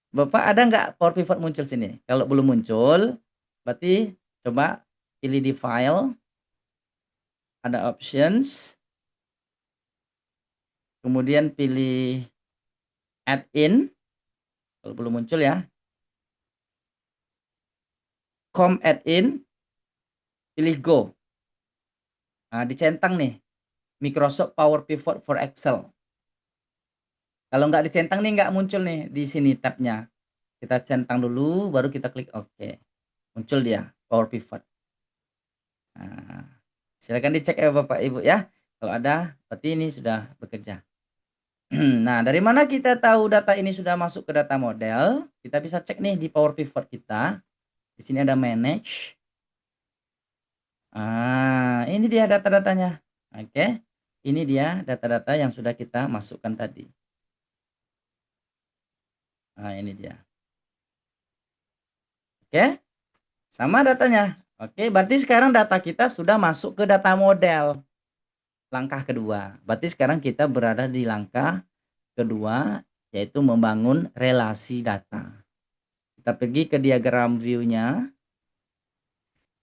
Bapak ada nggak Power Pivot muncul sini? Kalau belum muncul, berarti coba pilih di file, ada options, kemudian pilih add in, kalau belum muncul ya. Com add in, pilih go. Nah, dicentang nih, Microsoft Power Pivot for Excel. Kalau nggak dicentang nih nggak muncul nih di sini tabnya. Kita centang dulu, baru kita klik OK. Muncul dia, Power Pivot. Nah, silakan dicek ya Bapak Ibu ya. Kalau ada, berarti ini sudah bekerja. Nah, dari mana kita tahu data ini sudah masuk ke data model? Kita bisa cek nih di Power Pivot kita. Di sini ada Manage. Ini dia data-datanya. Oke. Ini dia data-data yang sudah kita masukkan tadi. Nah, ini dia. Oke. Sama datanya. Oke, berarti sekarang data kita sudah masuk ke data model. Langkah kedua. Berarti sekarang kita berada di langkah kedua, yaitu membangun relasi data. Kita pergi ke diagram view-nya.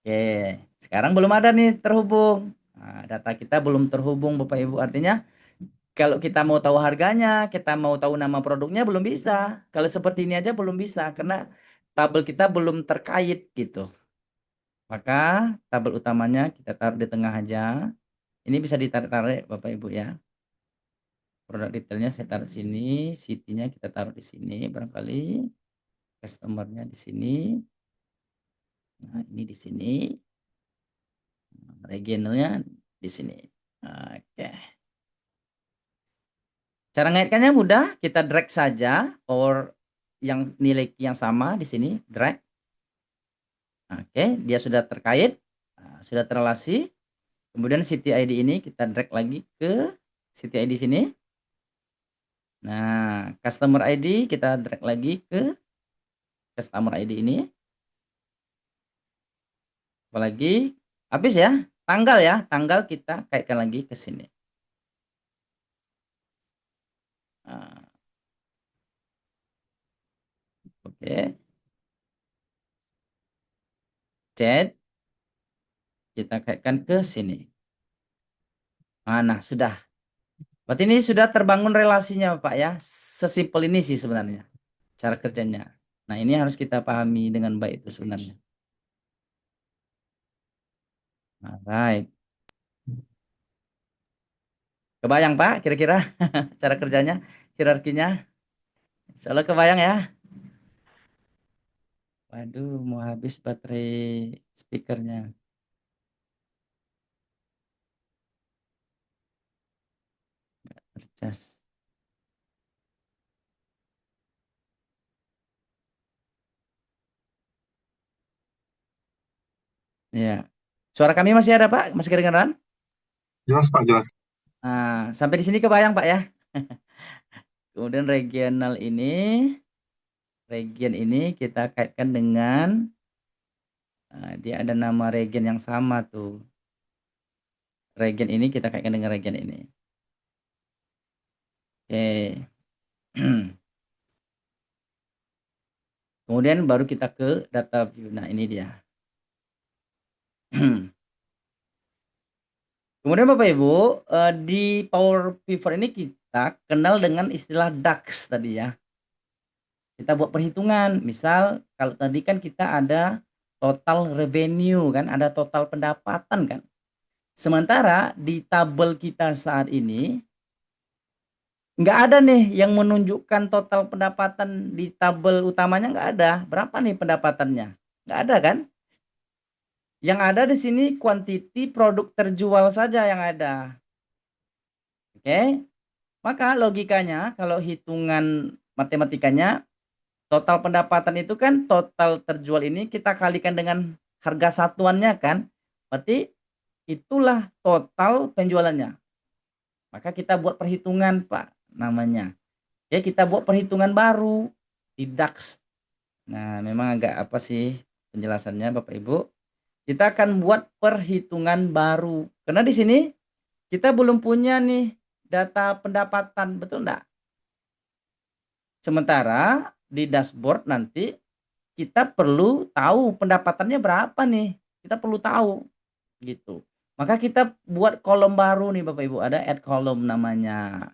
Oke, sekarang belum ada nih terhubung. Nah, data kita belum terhubung Bapak Ibu. Artinya kalau kita mau tahu harganya, kita mau tahu nama produknya belum bisa. Kalau seperti ini aja belum bisa karena tabel kita belum terkait gitu. Maka tabel utamanya kita taruh di tengah aja. Ini bisa ditarik-tarik Bapak Ibu ya. Produk detailnya saya taruh sini, city-nya kita taruh di sini barangkali. Customer-nya di sini. Nah, ini di sini. Regionalnya di sini. Oke. Cara ngaitkannya mudah, kita drag saja or yang nilai yang sama di sini, drag. Oke, dia sudah terkait, sudah terrelasi. Kemudian city ID ini kita drag lagi ke city ID sini. Nah, customer ID kita drag lagi ke customer ID ini. Apalagi habis ya, tanggal kita kaitkan lagi ke sini. Nah, oke. Chat kita kaitkan ke sini. Nah, sudah. Berarti ini sudah terbangun relasinya Pak ya. Sesimpel ini sih sebenarnya cara kerjanya. Nah, ini harus kita pahami dengan baik itu sebenarnya. Alright. Kebayang Pak kira-kira cara kerjanya, hierarkinya? Insyaallah kebayang ya. Waduh, mau habis baterai speakernya. Tercas. Ya. Suara kami masih ada Pak? Masih kedengaran? Jelas Pak, jelas. Nah, sampai di sini kebayang Pak ya. Kemudian region ini kita kaitkan dengan dia ada nama region yang sama tuh. Region ini kita kaitkan dengan region ini. Oke. Kemudian baru kita ke data view. Nah, ini dia. Kemudian Bapak Ibu, di Power Pivot ini kita kenal dengan istilah DAX tadi ya. Kita buat perhitungan. Misal kalau tadi kan kita ada total revenue kan, ada total pendapatan kan. Sementara di tabel kita saat ini Nggak ada nih yang menunjukkan total pendapatan di tabel utamanya, nggak ada. Berapa nih pendapatannya? Nggak ada kan? Yang ada di sini kuantiti produk terjual saja yang ada. Oke? Maka logikanya kalau hitungan matematikanya, total pendapatan itu kan total terjual ini kita kalikan dengan harga satuannya kan? Berarti itulah total penjualannya. Maka kita buat perhitungan, Pak, namanya. Ya, kita buat perhitungan baru di DAX. Nah, memang agak apa sih penjelasannya Bapak Ibu? Kita akan buat perhitungan baru. Karena di sini kita belum punya nih data pendapatan, betul enggak? Sementara di dashboard nanti kita perlu tahu pendapatannya berapa nih. Kita perlu tahu gitu. Maka kita buat kolom baru nih Bapak Ibu, ada add column namanya.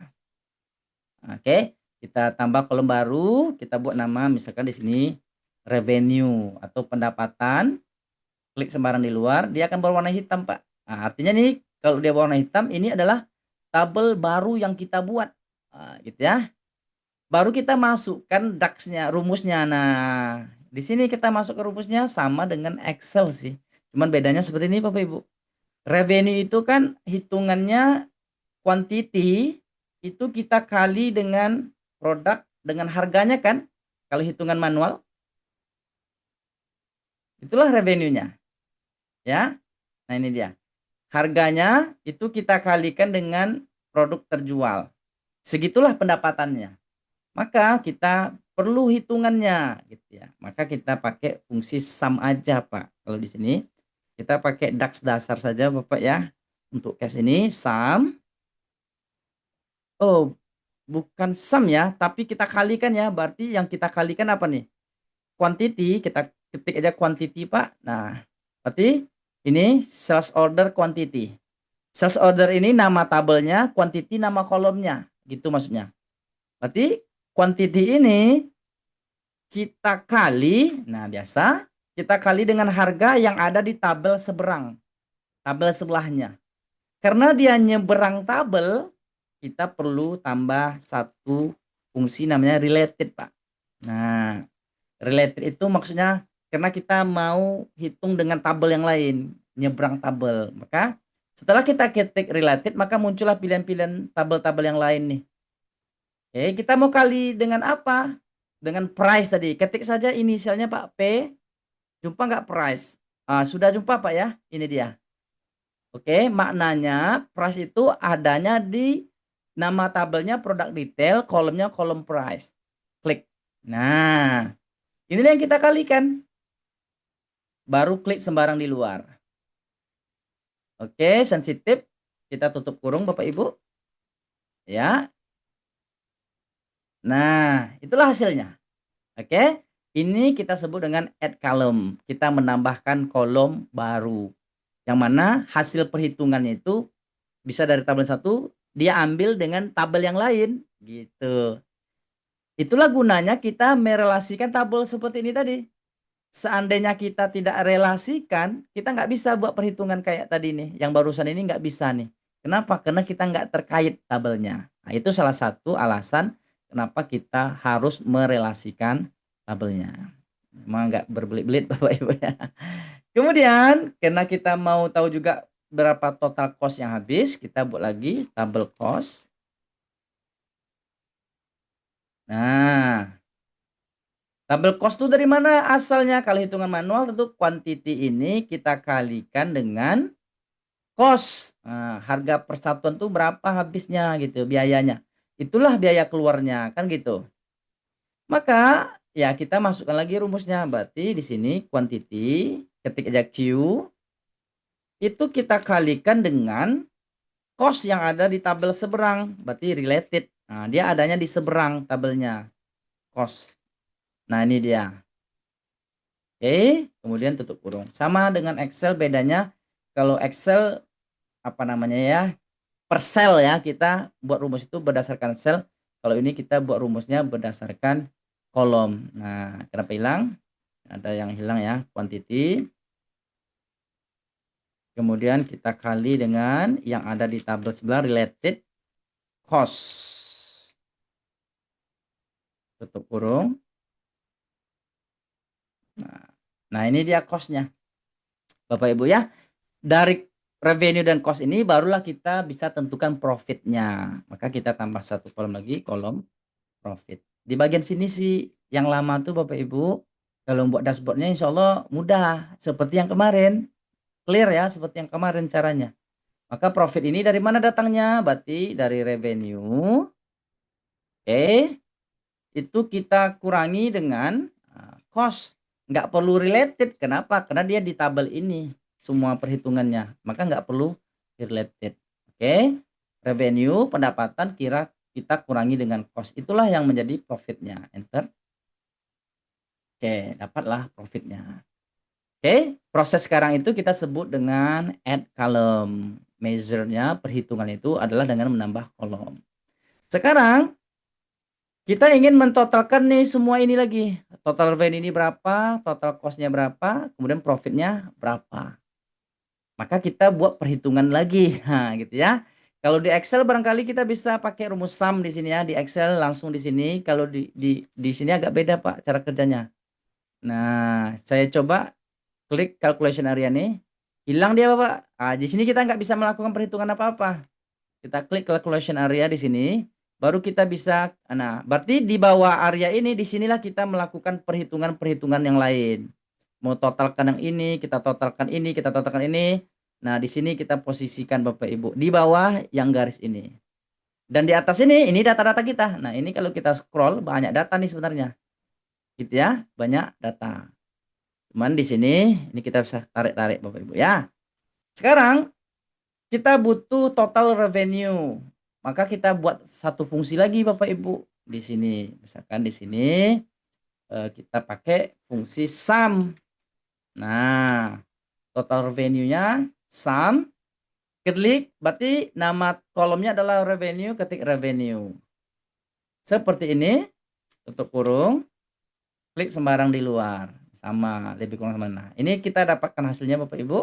Oke, kita tambah kolom baru, kita buat nama misalkan di sini revenue atau pendapatan. Klik sembarang di luar, dia akan berwarna hitam, Pak. Nah, artinya nih kalau dia berwarna hitam ini adalah tabel baru yang kita buat. Gitu ya. Baru kita masukkan DAX-nya, rumusnya. Nah, di sini kita masuk ke rumusnya sama dengan Excel sih. Cuman bedanya seperti ini Bapak Ibu. Revenue itu kan hitungannya quantity itu kita kali dengan produk dengan harganya kan. Kalau hitungan manual itulah revenue-nya, ya. Nah, ini dia. Harganya itu kita kalikan dengan produk terjual. Segitulah pendapatannya. Maka kita perlu hitungannya gitu ya. Maka kita pakai fungsi sum aja, Pak. Kalau di sini kita pakai DAX dasar saja Bapak ya. Untuk case ini sum. Oh, bukan sum ya, tapi kita kalikan ya. Berarti yang kita kalikan apa nih? Quantity, kita ketik aja quantity, Pak. Nah, berarti ini sales order quantity. Sales order ini nama tabelnya, quantity nama kolomnya. Gitu maksudnya. Berarti quantity ini kita kali, nah biasa kita kali dengan harga yang ada di tabel seberang, tabel sebelahnya. Karena dia nyeberang tabel, kita perlu tambah satu fungsi namanya related, Pak. Nah, related itu maksudnya karena kita mau hitung dengan tabel yang lain, nyebrang tabel. Maka setelah kita ketik related, maka muncullah pilihan-pilihan tabel-tabel yang lain nih. Oke, kita mau kali dengan apa? Dengan price tadi. Ketik saja inisialnya Pak P. Jumpa nggak price? Sudah jumpa Pak ya? Ini dia. Oke, maknanya price itu adanya di nama tabelnya produk detail, kolomnya kolom price. Klik. Nah, ini yang kita kalikan. Baru klik sembarang di luar. Oke, sensitif. Kita tutup kurung Bapak Ibu. Ya. Nah, itulah hasilnya. Oke. Ini kita sebut dengan add column. Kita menambahkan kolom baru. Yang mana hasil perhitungannya itu bisa dari tabel satu, dia ambil dengan tabel yang lain. Gitu. Itulah gunanya kita merelasikan tabel seperti ini tadi. Seandainya kita tidak relasikan, kita nggak bisa buat perhitungan kayak tadi nih. Yang barusan ini nggak bisa nih. Kenapa? Karena kita nggak terkait tabelnya. Nah, itu salah satu alasan kenapa kita harus merelasikan tabelnya. Memang nggak berbelit-belit Bapak Ibu ya. Kemudian, karena kita mau tahu juga berapa total cost yang habis, kita buat lagi tabel cost. Nah, tabel cost itu dari mana asalnya? Kalau hitungan manual tentu quantity ini kita kalikan dengan cost. Nah, harga persatuan tuh berapa habisnya gitu, biayanya. Itulah biaya keluarnya, kan gitu. Maka ya kita masukkan lagi rumusnya. Berarti di sini quantity, ketik aja Q, itu kita kalikan dengan cost yang ada di tabel seberang. Berarti related. Nah, dia adanya di seberang tabelnya. Cost. Nah, ini dia. Oke, kemudian tutup kurung. Sama dengan Excel, bedanya kalau Excel apa namanya ya, per sel ya, kita buat rumus itu berdasarkan sel. Kalau ini kita buat rumusnya berdasarkan kolom. Nah, kenapa hilang? Ada yang hilang ya, quantity. Kemudian kita kali dengan yang ada di tabel sebelah related cost. tutup kurung. Nah, ini dia cost-nya, Bapak Ibu ya. Dari revenue dan cost ini barulah kita bisa tentukan profitnya. Maka kita tambah satu kolom lagi, kolom profit. Di bagian sini sih yang lama tuh Bapak Ibu, kalau buat dashboardnya insya Allah mudah. Seperti yang kemarin, clear ya, seperti yang kemarin caranya. Maka profit ini dari mana datangnya? Berarti dari revenue. Oke, itu kita kurangi dengan cost. Nggak perlu related. Kenapa? Karena dia di tabel ini semua perhitungannya. Maka nggak perlu related. Oke, revenue pendapatan kita kurangi dengan cost. Itulah yang menjadi profitnya. Enter. Oke, dapatlah profitnya. Oke, proses sekarang itu kita sebut dengan add column. Measure-nya, perhitungan itu adalah dengan menambah kolom. Sekarang kita ingin mentotalkan nih semua ini lagi. Total revenue ini berapa, total cost-nya berapa, kemudian profitnya berapa. Maka kita buat perhitungan lagi. Nah, gitu ya. Kalau di Excel barangkali kita bisa pakai rumus sum di sini ya. Di Excel langsung di sini. Kalau di sini agak beda Pak cara kerjanya. Nah, saya coba klik calculation area nih. Hilang dia Bapak. Nah, di sini kita nggak bisa melakukan perhitungan apa-apa. Kita klik calculation area di sini, baru kita bisa, nah berarti di bawah area ini, disinilah kita melakukan perhitungan-perhitungan yang lain. Mau totalkan yang ini, kita totalkan ini, kita totalkan ini. Nah di sini kita posisikan Bapak Ibu, di bawah yang garis ini. Dan di atas ini data-data kita. Nah ini kalau kita scroll, banyak data nih sebenarnya. Gitu ya, banyak data. Cuman di sini, ini kita bisa tarik-tarik Bapak Ibu ya. Sekarang, kita butuh total revenue. Maka kita buat satu fungsi lagi Bapak Ibu di sini. Misalkan di sini kita pakai fungsi sum. Nah, total revenue-nya sum. Klik, berarti nama kolomnya adalah revenue, ketik revenue. Seperti ini, tutup kurung, klik sembarang di luar. Sama, lebih kurang sama. Nah, ini kita dapatkan hasilnya Bapak Ibu.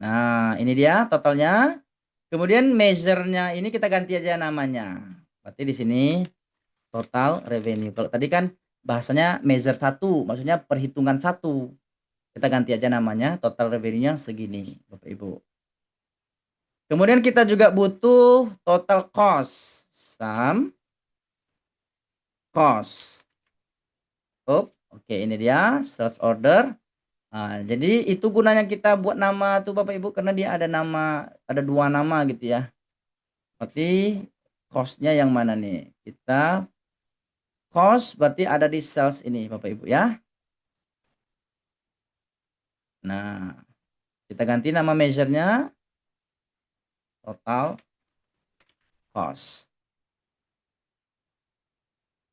Nah, ini dia totalnya. Kemudian measure-nya ini kita ganti aja namanya. Berarti di sini total revenue. Kalau tadi kan bahasanya measure 1, maksudnya perhitungan 1. Kita ganti aja namanya, total revenue-nya segini, Bapak Ibu. Kemudian kita juga butuh total cost. Sum cost. Oke, ini dia sales order. Nah, jadi itu gunanya kita buat nama tuh Bapak Ibu, karena dia ada nama, ada 2 nama gitu ya. Berarti cost-nya yang mana nih? Kita cost berarti ada di sales ini Bapak Ibu ya. Nah, kita ganti nama measure-nya total cost.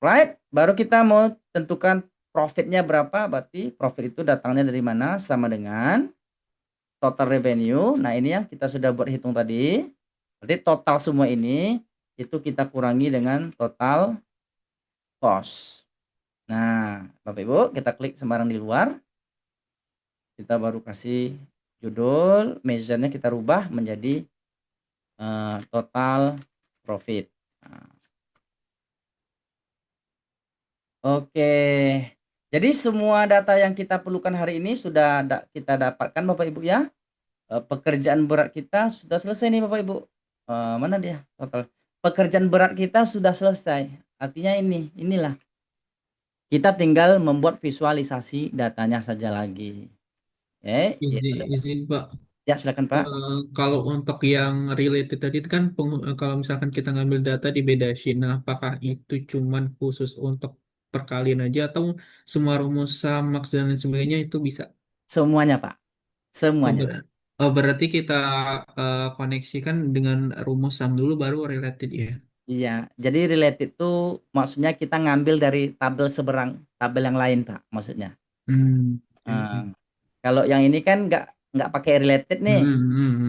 Right? Baru kita mau tentukan profitnya berapa, berarti profit itu datangnya dari mana, sama dengan total revenue. Nah, ini yang kita sudah buat hitung tadi. Berarti total semua ini itu kita kurangi dengan total cost. Nah, Bapak Ibu, kita klik sembarang di luar. Kita baru kasih judul, measure-nya kita rubah menjadi total profit. Nah. Oke, jadi semua data yang kita perlukan hari ini sudah kita dapatkan Bapak Ibu ya. Pekerjaan berat kita sudah selesai nih Bapak Ibu. Mana dia total? Pekerjaan berat kita sudah selesai. Artinya inilah. Kita tinggal membuat visualisasi datanya saja lagi. Izin Pak. Ya silakan Pak. Kalau untuk yang related tadi itu kan kalau misalkan kita ngambil data di beda sheet, nah apakah itu cuman khusus untuk perkalian aja atau semua rumus sum, max dan lain sebagainya itu bisa? Semuanya Pak. Oh, Semuanya. berarti kita koneksikan dengan rumus sum dulu baru related ya? Iya, jadi related itu maksudnya kita ngambil dari tabel seberang, tabel yang lain Pak, maksudnya. Oke, oke. Nah, kalau yang ini kan nggak pakai related nih.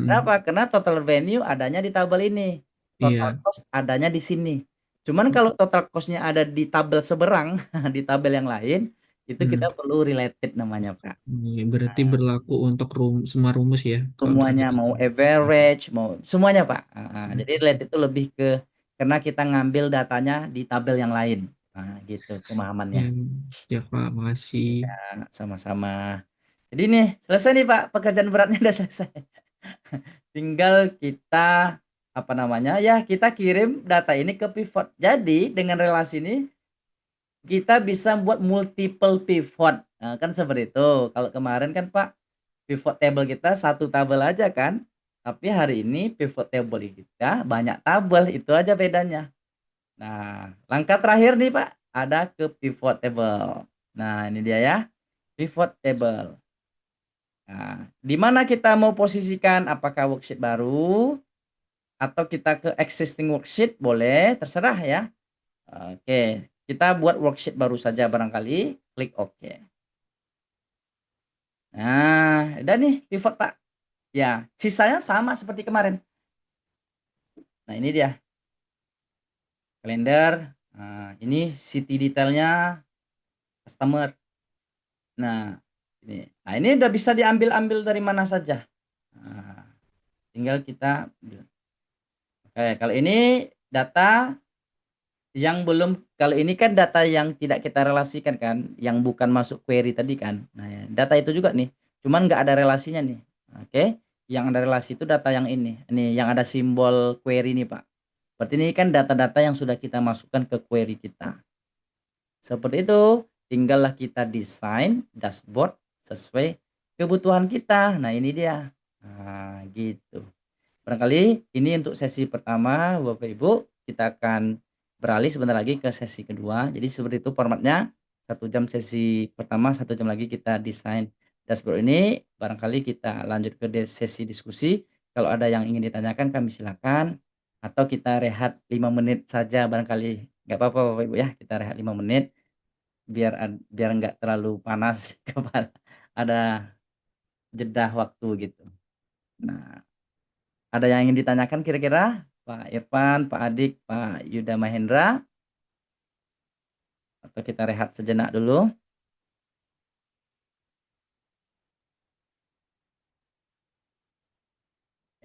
Kenapa? Hmm. Karena total revenue adanya di tabel ini, total Iya. cost adanya di sini. Cuman kalau total cost-nya ada di tabel seberang, di tabel yang lain, itu kita Hmm. perlu related namanya Pak. Iya, berarti berlaku untuk semua rumus ya, kalau misalkan Semuanya kita. mau average, mau semuanya Pak. Jadi related itu lebih ke karena kita ngambil datanya di tabel yang lain. Nah, gitu Ya, pemahamannya. ya Pak, makasih. Ya, sama-sama. Jadi nih, selesai nih Pak, pekerjaan beratnya udah selesai. Tinggal kita apa namanya? Ya, kita kirim data ini ke pivot. Jadi, dengan relasi ini kita bisa buat multiple pivot. Nah, kan seperti itu. Kalau kemarin kan Pak, pivot table kita satu tabel aja kan. Tapi hari ini pivot table kita banyak tabel, itu aja bedanya. Nah, langkah terakhir nih Pak, ada ke pivot table. Nah, ini dia ya, pivot table. Nah, di mana kita mau posisikan, apakah worksheet baru atau kita ke existing worksheet boleh, terserah ya. Oke, kita buat worksheet baru saja barangkali, klik OK. Nah, udah nih pivot Pak. Ya, sisanya sama seperti kemarin. Nah, ini dia kalender. Nah, ini city detailnya customer. Nah, ini udah bisa diambil-ambil dari mana saja. Nah, tinggal kita ambil. Oke, kalau ini data yang belum, kalau ini kan data yang tidak kita relasikan kan, yang bukan masuk query tadi kan. Nah, ya, data itu juga nih, cuman nggak ada relasinya nih. Oke, yang ada relasi itu data yang ini. Ini yang ada simbol query nih, Pak. Berarti ini kan data-data yang sudah kita masukkan ke query kita. Seperti itu, tinggallah kita desain dashboard sesuai kebutuhan kita. Nah, ini dia. Nah, gitu. Barangkali ini untuk sesi pertama, Bapak Ibu. Kita akan beralih sebentar lagi ke sesi kedua. Jadi seperti itu formatnya. 1 jam sesi pertama, 1 jam lagi kita desain dashboard ini. Barangkali kita lanjut ke sesi diskusi. Kalau ada yang ingin ditanyakan kami silakan. Atau kita rehat 5 menit saja barangkali. Nggak apa-apa Bapak Ibu ya. Kita rehat 5 menit biar nggak terlalu panas kepala. Ada jeda waktu gitu. Nah, ada yang ingin ditanyakan kira-kira? Pak Irfan, Pak Adik, Pak Yuda Mahendra? Atau kita rehat sejenak dulu?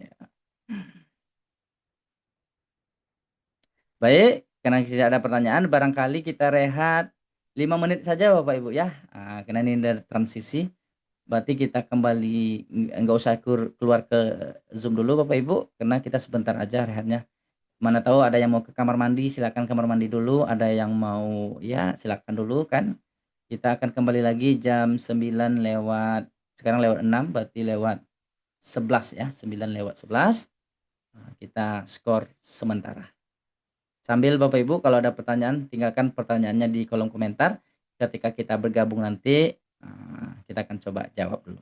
Ya. Baik, karena tidak ada pertanyaan, barangkali kita rehat 5 menit saja Bapak Ibu ya. Karena ini ada transisi, berarti kita kembali nggak usah keluar ke Zoom dulu Bapak Ibu, karena kita sebentar aja rehatnya. Mana tahu ada yang mau ke kamar mandi, silakan kamar mandi dulu, ada yang mau ya silakan dulu kan. Kita akan kembali lagi jam 9 lewat, sekarang lewat 6 berarti lewat 11 ya, 9 lewat 11. Kita skor sementara. Sambil Bapak Ibu kalau ada pertanyaan tinggalkan pertanyaannya di kolom komentar. Ketika kita bergabung nanti kita akan coba jawab dulu.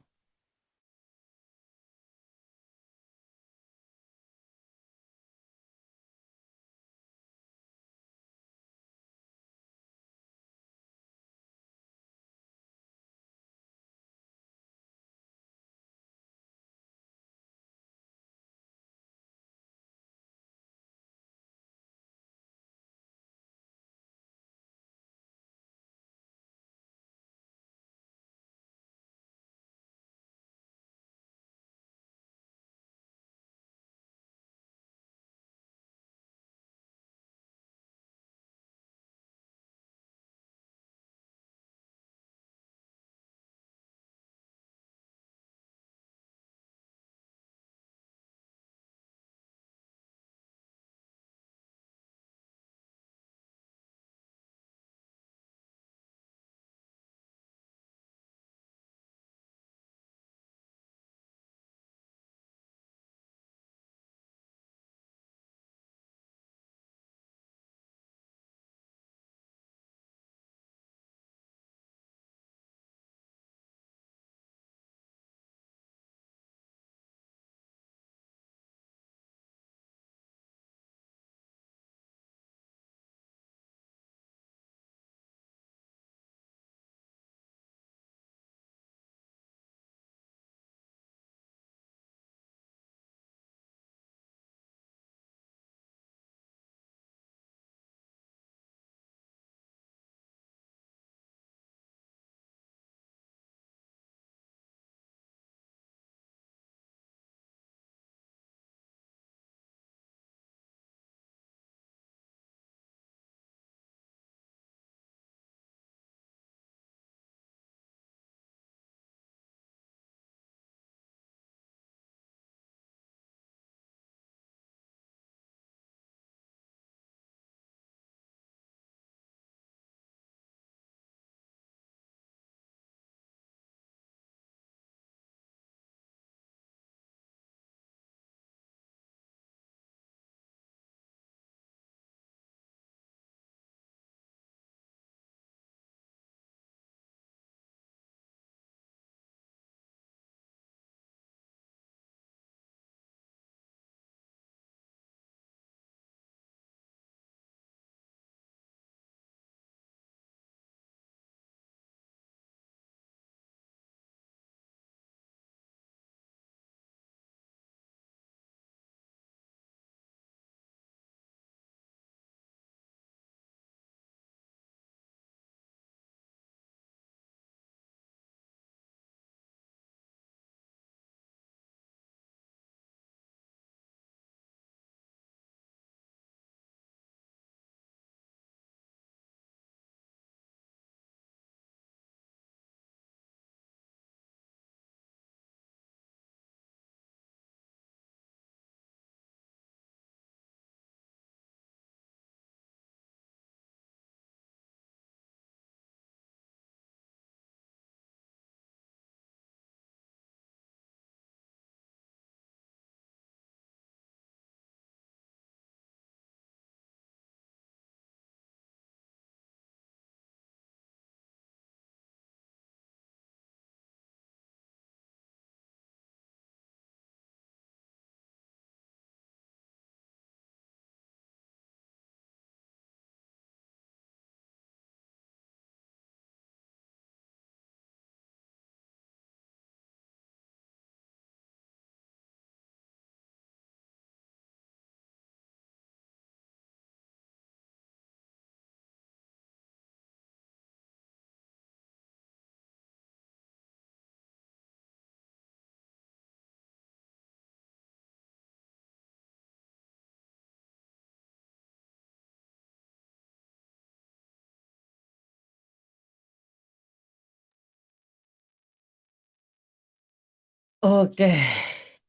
Oke,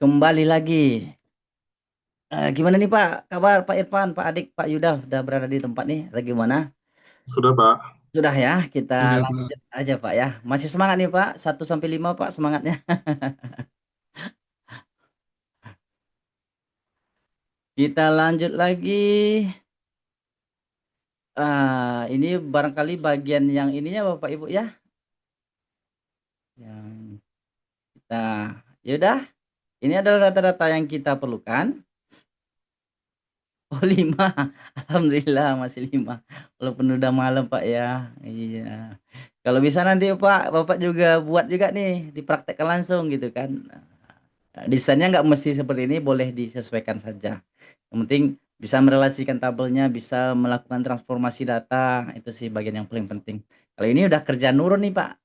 kembali lagi. Gimana nih Pak, kabar Pak Irfan, Pak Adik, Pak Yuda udah berada di tempat nih, atau gimana? Sudah, Pak. Sudah ya, kita Udah, Pak. lanjut aja Pak ya. Masih semangat nih Pak, 1 sampai 5 Pak semangatnya. Kita lanjut lagi. Ini barangkali bagian yang ininya Bapak Ibu ya. Yang kita, yaudah, ini adalah data-data yang kita perlukan. Oh 5, alhamdulillah masih 5. Walaupun udah malam Pak ya. Iya. Kalau bisa nanti Pak, Bapak juga buat juga nih, dipraktekkan langsung gitu kan. Desainnya nggak mesti seperti ini, boleh disesuaikan saja. Yang penting bisa merelasikan tabelnya, bisa melakukan transformasi data, itu sih bagian yang paling penting. Kalau ini udah kerja nurun nih Pak.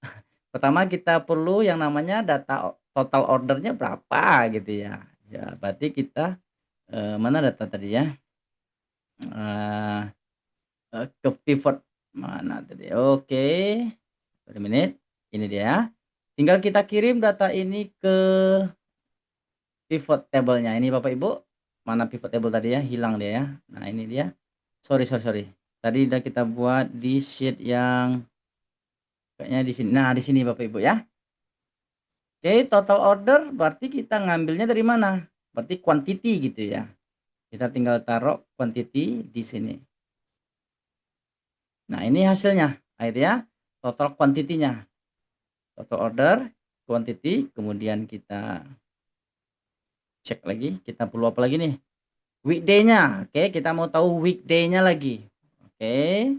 Pertama kita perlu yang namanya data total ordernya berapa gitu ya. Ya berarti kita mana data tadi ya? Eh, ke pivot mana tadi? Oke, per menit. Ini dia. Tinggal kita kirim data ini ke pivot table-nya. Ini Bapak Ibu, mana pivot table tadi ya? Hilang dia ya. Nah, ini dia. Sorry. Tadi udah kita buat di sheet yang kayaknya di sini. Nah, di sini Bapak Ibu ya. Oke, total order berarti kita ngambilnya dari mana? Berarti quantity gitu ya. Kita tinggal taruh quantity di sini. Nah, ini hasilnya. Akhirnya total quantity-nya. Total order, quantity, kemudian kita cek lagi, kita perlu apa lagi nih? Weekday-nya. Oke, kita mau tahu weekday-nya lagi. Oke.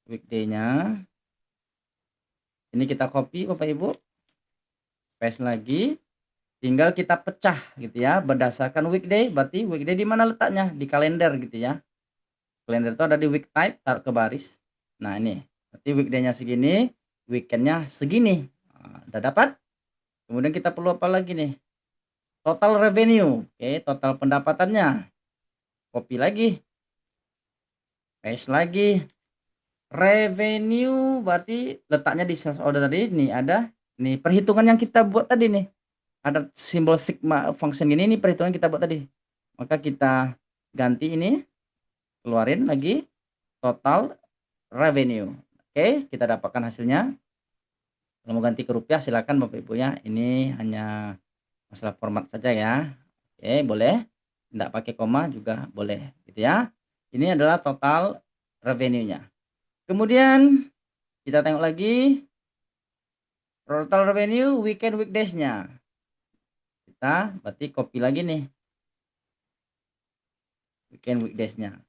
Weekday-nya. Ini kita copy Bapak Ibu. Paste lagi. Tinggal kita pecah gitu ya, berdasarkan weekday, berarti weekday di mana letaknya? Di kalender gitu ya. Kalender itu ada di week type, taruh ke baris. Nah, ini. Berarti weekday-nya segini, weekend-nya segini. Nah, udah dapat? Kemudian kita perlu apa lagi nih? Total revenue. Oke, total pendapatannya. Copy lagi. Paste lagi. Revenue berarti letaknya di sales order tadi. Nih ada. Nih perhitungan yang kita buat tadi nih. Ada simbol sigma function ini perhitungan kita buat tadi. Maka kita ganti ini. Keluarin lagi. Total revenue. Oke, kita dapatkan hasilnya. Kalau mau ganti ke rupiah silakan Bapak Ibu ya. Ini hanya masalah format saja ya. Oke, boleh. Tidak pakai koma juga boleh gitu ya. Ini adalah total revenue-nya. Kemudian kita tengok lagi total revenue weekend weekdays-nya. Kita berarti copy lagi nih. Weekend weekdays-nya.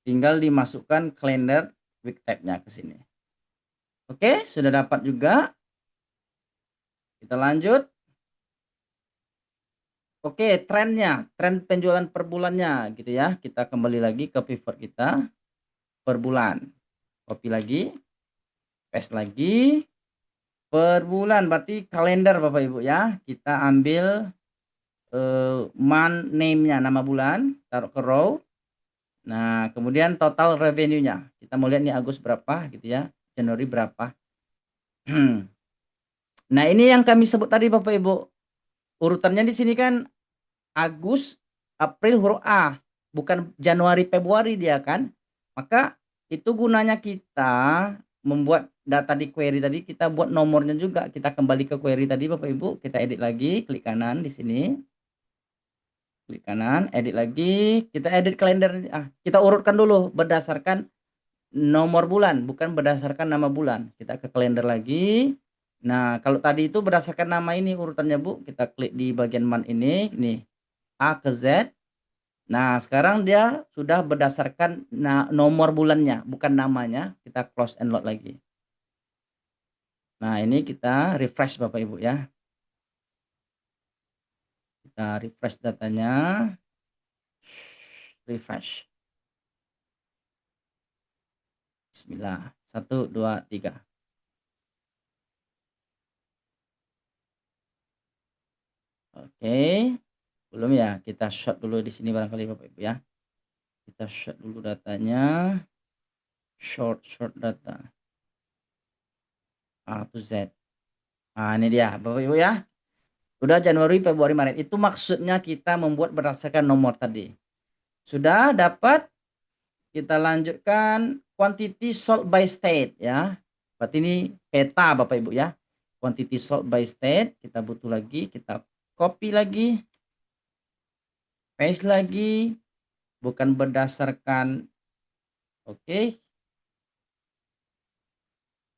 Tinggal dimasukkan kalender week type-nya ke sini. Oke, sudah dapat juga. Kita lanjut. Oke, trennya, tren penjualan per bulannya gitu ya. Kita kembali lagi ke pivot kita per bulan. Copy lagi, paste lagi. Per bulan berarti kalender Bapak Ibu ya. Kita ambil month name-nya, nama bulan, taruh ke row. Nah, kemudian total revenue-nya. Kita mau lihat nih Agustus berapa gitu ya. Januari berapa. Nah, ini yang kami sebut tadi Bapak Ibu. Urutannya di sini kan Agustus, April huruf A, bukan Januari Februari dia kan. Maka itu gunanya kita membuat data di query tadi, kita buat nomornya juga. Kita kembali ke query tadi Bapak Ibu, kita edit lagi, klik kanan di sini. Klik kanan, edit lagi, kita edit kalender. Kita urutkan dulu berdasarkan nomor bulan, bukan berdasarkan nama bulan. Kita ke kalender lagi. Nah, kalau tadi itu berdasarkan nama ini urutannya Bu, kita klik di bagian month ini, nih A ke Z. Nah, sekarang dia sudah berdasarkan nomor bulannya, bukan namanya. Kita close and load lagi. Nah, ini kita refresh Bapak Ibu ya. Kita refresh datanya. Refresh. Bismillah. 1, 2, 3. Oke. Belum ya, kita shot dulu di sini barangkali Bapak Ibu ya. Kita shot dulu datanya. Short data. A to Z. Nah, ini dia Bapak Ibu ya. Sudah Januari, Februari, Maret. Itu maksudnya kita membuat berdasarkan nomor tadi. Sudah dapat, kita lanjutkan quantity sold by state ya. Berarti ini peta Bapak Ibu ya. Quantity sold by state, kita butuh lagi, kita copy lagi, paste lagi, bukan berdasarkan, oke,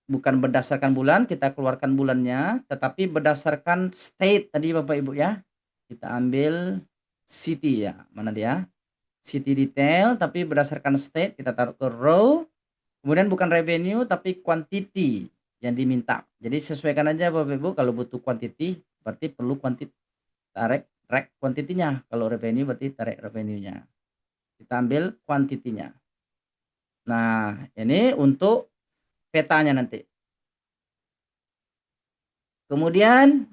bukan berdasarkan bulan, kita keluarkan bulannya, tetapi berdasarkan state tadi Bapak Ibu ya. Kita ambil city ya, mana dia? City detail, tapi berdasarkan state kita taruh ke row. Kemudian bukan revenue tapi quantity yang diminta. Jadi sesuaikan aja Bapak Ibu, kalau butuh quantity berarti perlu quantity, track quantity-nya. Kalau revenue berarti tarik revenue-nya. Kita ambil quantity-nya. Nah, ini untuk petanya nanti. Kemudian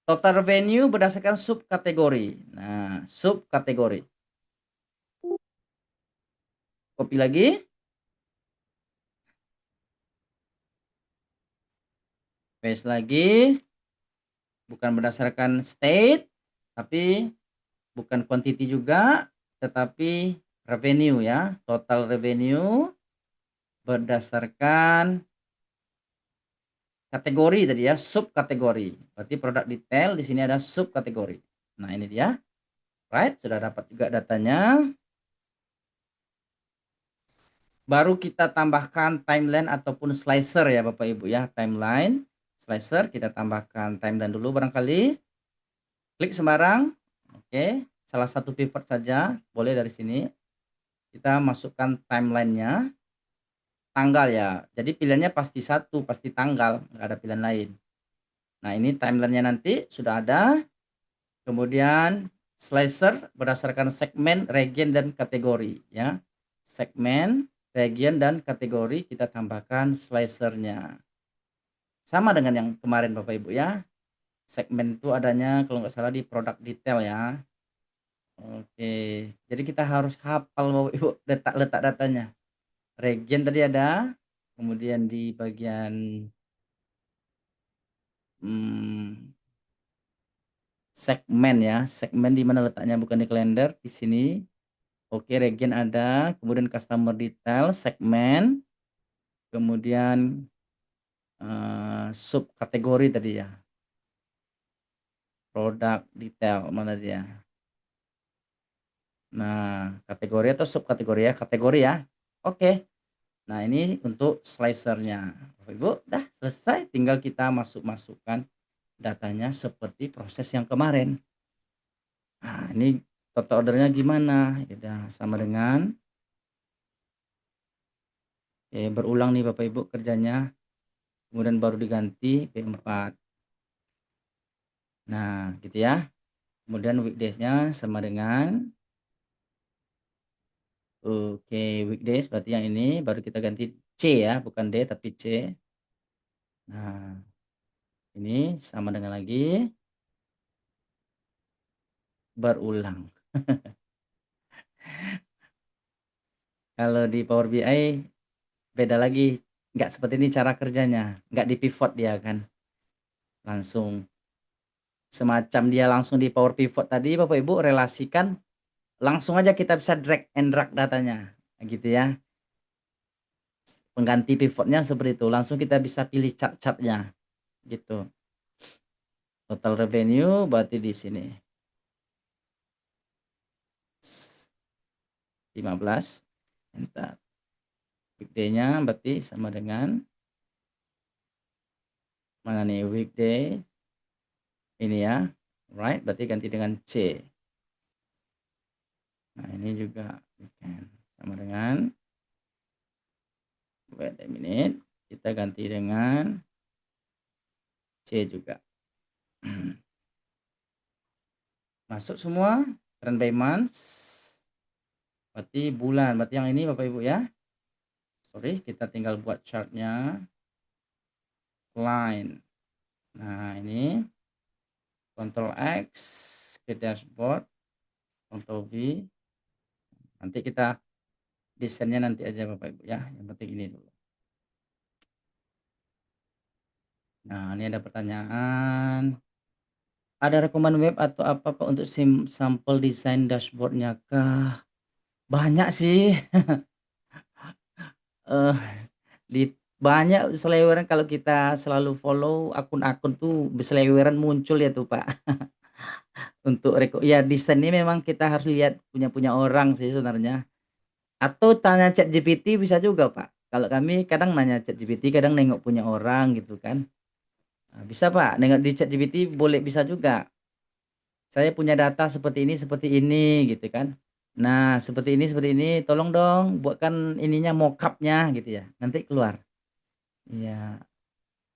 total revenue berdasarkan subkategori. Nah, subkategori. Copy lagi. Paste lagi. Bukan berdasarkan state, tapi bukan quantity juga, tetapi revenue ya. Total revenue berdasarkan kategori tadi ya, subkategori. Berarti produk detail di sini ada subkategori. Nah, ini dia. Right, sudah dapat juga datanya. Baru kita tambahkan timeline ataupun slicer ya Bapak Ibu ya. Timeline, slicer, kita tambahkan timeline dulu barangkali. Klik sembarang. Oke, salah satu pivot saja boleh dari sini. Kita masukkan timelinenya, tanggal ya. Jadi pilihannya pasti satu, pasti tanggal, nggak ada pilihan lain. Nah, ini timelinenya nanti sudah ada. Kemudian slicer berdasarkan segmen, region, dan kategori ya. Segmen, region, dan kategori kita tambahkan slicernya. Sama dengan yang kemarin Bapak Ibu ya. Segmen itu adanya kalau nggak salah di produk detail ya. Oke, jadi kita harus hafal Bapak Ibu letak datanya. Region tadi ada, kemudian di bagian segmen ya, segmen di mana letaknya, bukan di kalender, di sini. Oke, region ada, kemudian customer detail, segmen, kemudian subkategori tadi ya, produk detail mana dia. Nah, kategori atau subkategori ya, kategori ya. Oke. Nah, ini untuk slicernya. Bapak Ibu, dah selesai, tinggal kita masukkan datanya seperti proses yang kemarin. Nah, ini total ordernya gimana? Ya udah sama dengan berulang nih Bapak Ibu kerjanya. Kemudian baru diganti P4. Nah, gitu ya. Kemudian weekdays-nya sama dengan oke, weekdays berarti yang ini baru kita ganti C ya, bukan D tapi C. Nah, ini sama dengan lagi berulang. Kalau di Power BI beda lagi, nggak seperti ini cara kerjanya, nggak di pivot dia kan, langsung semacam dia langsung di Power Pivot tadi Bapak Ibu relasikan, langsung aja kita bisa drag and drag datanya, gitu ya. Pengganti pivotnya seperti itu, langsung kita bisa pilih chart-chartnya, gitu. Total revenue berarti di sini 15, enter. Weekday-nya berarti sama dengan mana nih, weekday ini ya, right, berarti ganti dengan C. Nah, ini juga weekend sama dengan, wait a minute, kita ganti dengan C juga. Masuk semua, trend by months, berarti bulan, berarti yang ini Bapak Ibu ya. Sorry, kita tinggal buat chartnya, line. Nah, ini Ctrl X ke dashboard, Ctrl V. Nanti kita desainnya nanti aja Bapak Ibu ya, yang penting ini dulu. Nah, ini ada pertanyaan. Ada rekomen web atau apa Pak untuk sampel desain dashboard-nya kah? Banyak sih, eee, di banyak seliweran kalau kita selalu follow akun-akun tuh berseliweran muncul ya tuh Pak. Untuk ya desain ini memang kita harus lihat punya orang sih sebenarnya, atau tanya ChatGPT bisa juga Pak. Kalau kami kadang nanya ChatGPT, kadang nengok punya orang gitu kan. Nah, bisa Pak, nengok di ChatGPT boleh bisa juga. Saya punya data seperti ini gitu kan. Nah, seperti ini, tolong dong buatkan ininya mock-up-nya gitu ya, nanti keluar. Iya,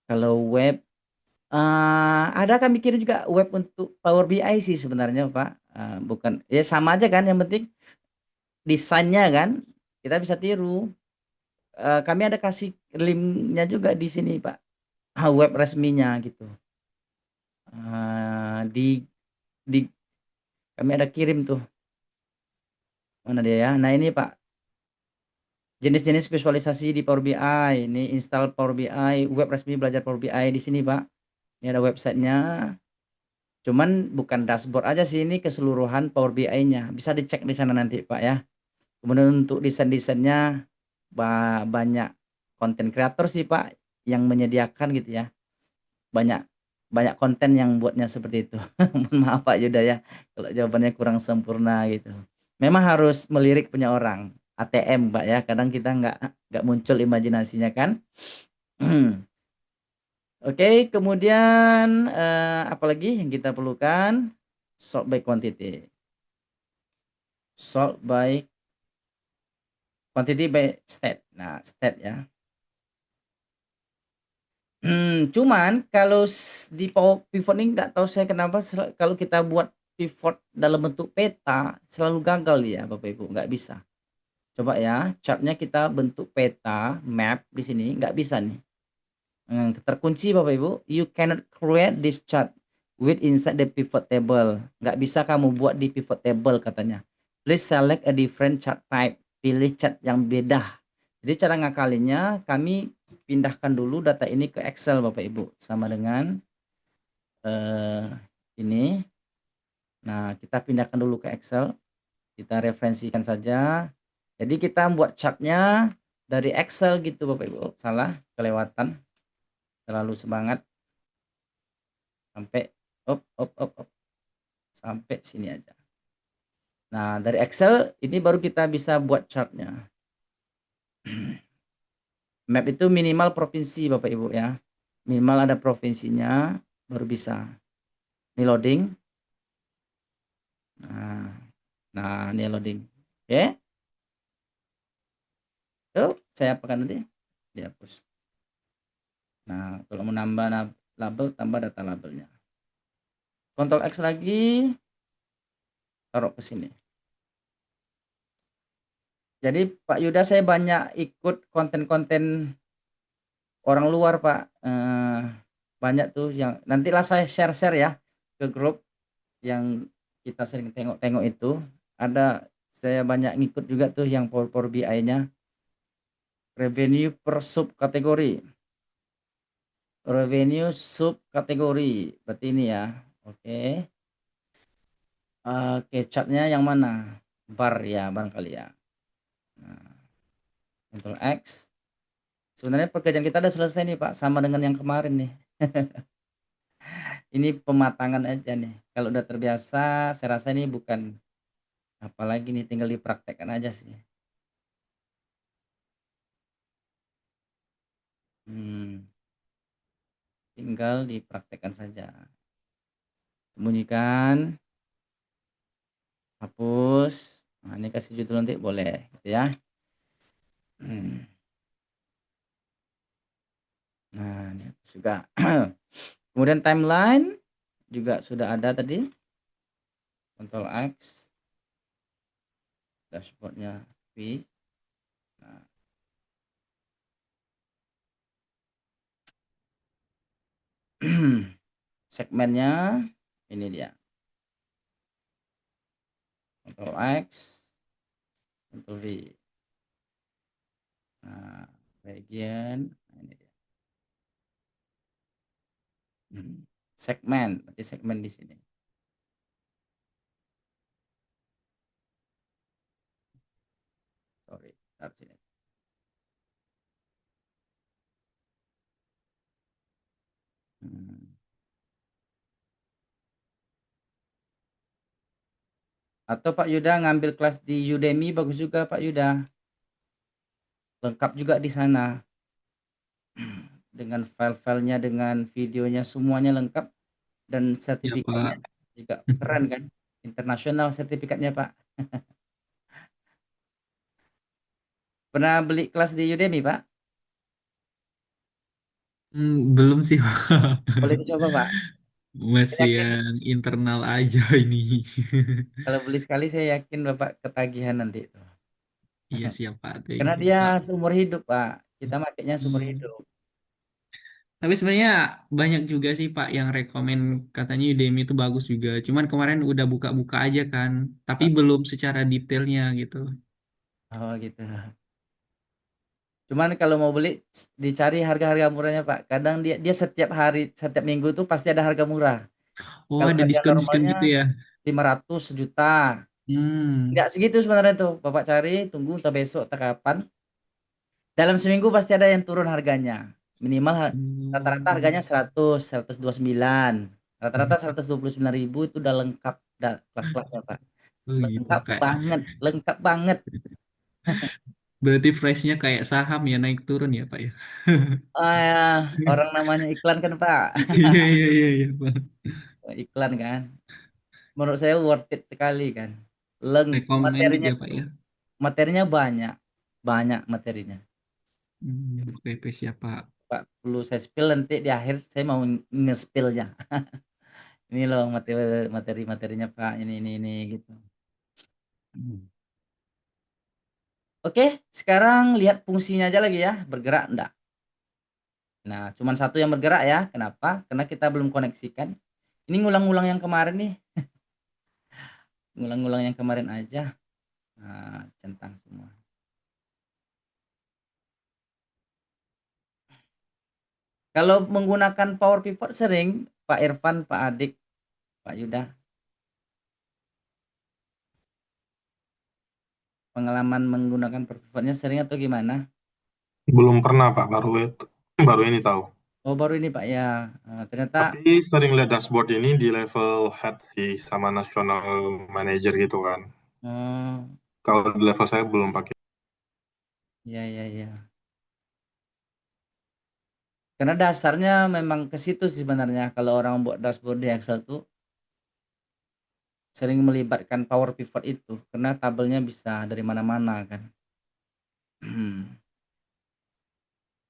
kalau web, ada kami kirim juga web untuk Power BI sih sebenarnya Pak, bukan ya sama aja kan yang penting desainnya kan, kita bisa tiru, kami ada kasih link-nya juga di sini Pak, web resminya gitu, di kami ada kirim tuh, mana dia ya, nah ini Pak, jenis-jenis visualisasi di Power BI, ini install Power BI, web resmi belajar Power BI di sini Pak, ini ada websitenya, cuman bukan dashboard aja sih, ini keseluruhan Power BI-nya, bisa dicek di sana nanti Pak ya. Kemudian untuk desain-desainnya banyak konten kreator sih Pak yang menyediakan gitu ya, banyak banyak konten yang buatnya seperti itu. Mohon maaf Pak Yuda ya, kalau jawabannya kurang sempurna gitu. Memang harus melirik punya orang, ATM Pak ya, kadang kita nggak muncul imajinasinya kan. Oke, kemudian, apalagi yang kita perlukan? Sort by quantity. Sort by quantity by state. Nah, state ya. Cuman kalau di pivot ini nggak tahu saya kenapa kalau kita buat pivot dalam bentuk peta selalu gagal ya Bapak Ibu, nggak bisa. Coba ya, chart-nya kita bentuk peta, map di sini nggak bisa nih. Terkunci Bapak Ibu, you cannot create this chart with inside the pivot table. Nggak bisa kamu buat di pivot table katanya. Please select a different chart type. Pilih chart yang beda. Jadi cara ngakalinnya kami pindahkan dulu data ini ke Excel Bapak Ibu. Sama dengan ini. Nah, kita pindahkan dulu ke Excel. Kita referensikan saja. Jadi kita buat chartnya dari Excel gitu Bapak Ibu. Salah, kelewatan. Terlalu semangat. Sampai op, sampai sini aja. Nah, dari Excel ini baru kita bisa buat chartnya. Map itu minimal provinsi Bapak Ibu ya. Minimal ada provinsinya baru bisa. Ini loading. Nah, ini loading. Oke. Tuh, saya apakan tadi? Dihapus. Nah, kalau mau nambah label, tambah data labelnya. Ctrl X lagi, taruh ke sini. Jadi Pak Yuda saya banyak ikut konten-konten orang luar Pak, banyak tuh yang nantilah saya share-share ya ke grup yang kita sering tengok-tengok itu, ada saya banyak ngikut juga tuh yang Power BI-nya, revenue per subkategori, berarti ini ya, oke. Oke, chart-nya yang mana? Bar ya barangkali ya. Nah, Ctrl X. Sebenarnya pekerjaan kita udah selesai nih Pak, sama dengan yang kemarin nih. Ini pematangan aja nih. Kalau udah terbiasa, saya rasa ini bukan apalagi nih, tinggal dipraktekkan aja sih. Tinggal dipraktekkan saja. Sembunyikan, hapus. Nah, ini kasih judul nanti boleh, gitu ya. Nah, ini juga. Kemudian timeline juga sudah ada tadi. Ctrl X. Dashboardnya V. Nah. Segmennya ini dia. Ctrl X. Ctrl V. Nah, bagian ini dia. Hmm. Segmen, berarti segmen di sini. Sorry, taruh sini. Hmm. Atau Pak Yuda ngambil kelas di Udemy bagus juga Pak Yuda. Lengkap juga di sana. Dengan file-filenya, dengan videonya semuanya lengkap dan Ya sertifikatnya Pak. juga keren kan. Internasional sertifikatnya Pak. Pernah beli kelas di Udemy Pak? Belum sih Pak. Boleh dicoba Pak. Saya Masih yakin yang internal aja ini. kalau beli sekali saya yakin Bapak ketagihan nanti. Iya siap Pak. Thank Karena you dia Pak. seumur hidup Pak. Kita makainya seumur Hmm. hidup. Tapi sebenarnya banyak juga sih Pak yang rekomen katanya Udemy itu bagus juga. Cuman kemarin udah buka-buka aja kan. Tapi belum secara detailnya gitu. Oh gitu. Cuman kalau mau beli dicari harga-harga murahnya Pak. Kadang dia dia setiap hari, setiap minggu tuh pasti ada harga murah. Oh Kalau ada harga diskon-diskon normalnya gitu ya. 500 sejuta. Hmm. Enggak segitu sebenarnya tuh. Bapak cari, tunggu entah besok entah kapan. Dalam seminggu pasti ada yang turun harganya. Minimal rata-rata harganya Hmm. 100, 129. Rata-rata 129.000 itu udah lengkap kelas-kelasnya Pak. Oh gitu Lengkap kayak. banget, lengkap banget. Berarti price-nya kayak saham ya naik turun ya Pak ya. Orang namanya iklan kan Pak. Iya iya iya iya Pak. Iklan kan. Menurut saya worth it sekali kan. Recommended Materinya ya Pak ya. materinya banyak. Banyak materinya. Oke oke, siap Pak. Pak, perlu saya spill nanti di akhir saya mau nge-spillnya. Ini loh materinya Pak, ini gitu. Hmm. Oke, sekarang lihat fungsinya aja lagi ya, bergerak enggak. Nah, cuman satu yang bergerak ya. Kenapa? Karena kita belum koneksikan. Ini ngulang-ngulang yang kemarin nih, ngulang-ngulang yang kemarin aja. Nah, centang semua. Kalau menggunakan power pivot sering, Pak Irfan, Pak Adik, Pak Yuda, pengalaman menggunakan power pivotnya sering atau gimana? Belum pernah Pak, baru ini tahu. Oh, baru ini Pak ya. Ternyata Tapi sering lihat dashboard ini di level head sih sama national manager gitu kan. oh, Kalau di level saya belum pakai. ya ya ya. Karena dasarnya memang ke situ sih sebenarnya kalau orang buat dashboard di Excel tuh sering melibatkan power pivot itu karena tabelnya bisa dari mana-mana kan.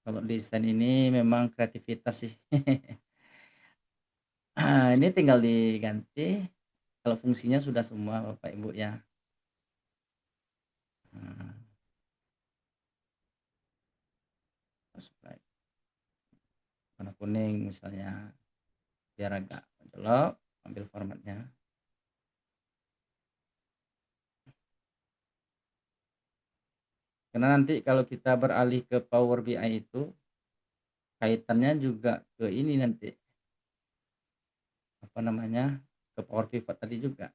Kalau desain ini memang kreativitas sih. Ini tinggal diganti kalau fungsinya sudah semua Bapak Ibu ya. Nah, supaya warna kuning misalnya biar agak mencolok, ambil formatnya. Karena nanti kalau kita beralih ke Power BI itu kaitannya juga ke ini nanti apa namanya ke Power Pivot tadi juga.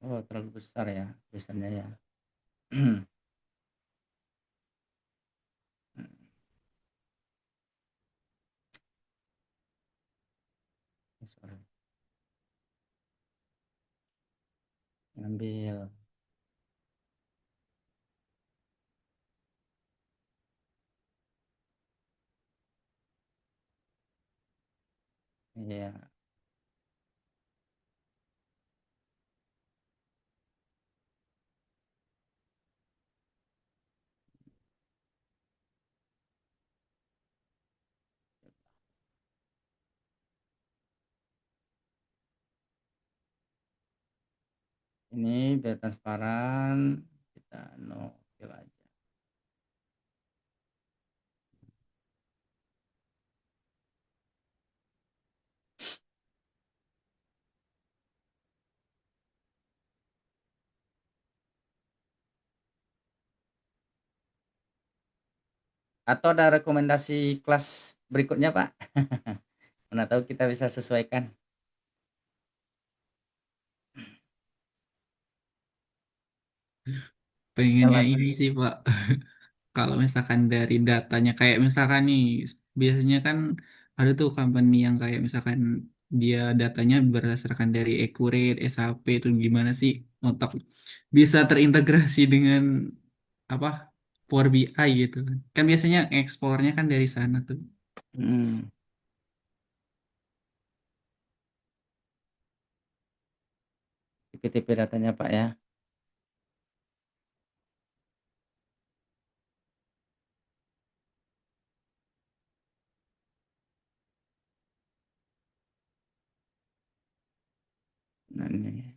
Oh terlalu besar ya tulisannya ya. Sorry. Ngambil. Iya. Ini biar transparan kita no fill aja. Atau ada rekomendasi kelas berikutnya, Pak? Mana tahu kita bisa sesuaikan. Pengennya Misalnya ini sih Pak. Kalau misalkan dari datanya kayak misalkan nih biasanya kan ada tuh company yang kayak misalkan dia datanya berdasarkan dari Accurate, SAP itu gimana sih untuk bisa terintegrasi dengan apa Power BI gitu kan. Kan biasanya ekspornya kan dari sana tuh. mhm, tipe-tipe datanya, Pak, ya. Nah, ini.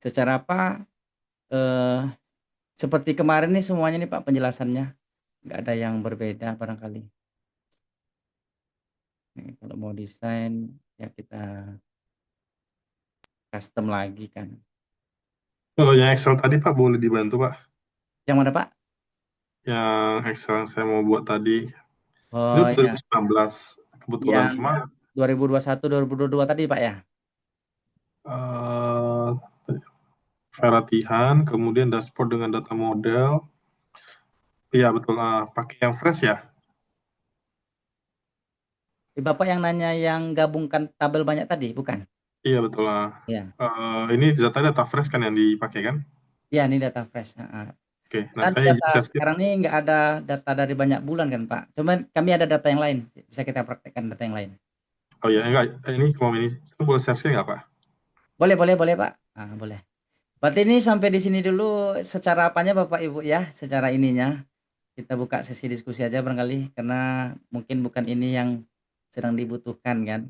Secara apa, eee, seperti kemarin nih semuanya nih, Pak, penjelasannya, nggak ada yang berbeda barangkali. Kalau mau desain, ya kita custom lagi kan. Oh, yang Excel tadi Pak boleh dibantu Pak. Yang mana, Pak? Yang Excel yang saya mau buat tadi. Ini Oh, untuk ya, 2019 kebetulan yang cuma 2021, 2022 tadi, Pak, ya? eh latihan, kemudian dashboard dengan data model. Iya betul, pakai yang fresh ya? Bapak yang nanya yang gabungkan tabel banyak tadi, bukan? Iya betul. Iya. Ini data fresh kan yang dipakai kan? Iya, ini data fresh, heeh. Oke, nah Kan saya data share screen. sekarang ini nggak ada data dari banyak bulan kan, Pak. Cuman kami ada data yang lain, bisa kita praktekkan data yang lain. Oh ya, enggak, ini mau ini, saya boleh share screen nggak Pak? Boleh boleh boleh, Pak. Ah, boleh. Berarti ini sampai di sini dulu secara apanya Bapak Ibu ya, secara ininya. Kita buka sesi diskusi aja barangkali, karena mungkin bukan ini yang sedang dibutuhkan kan.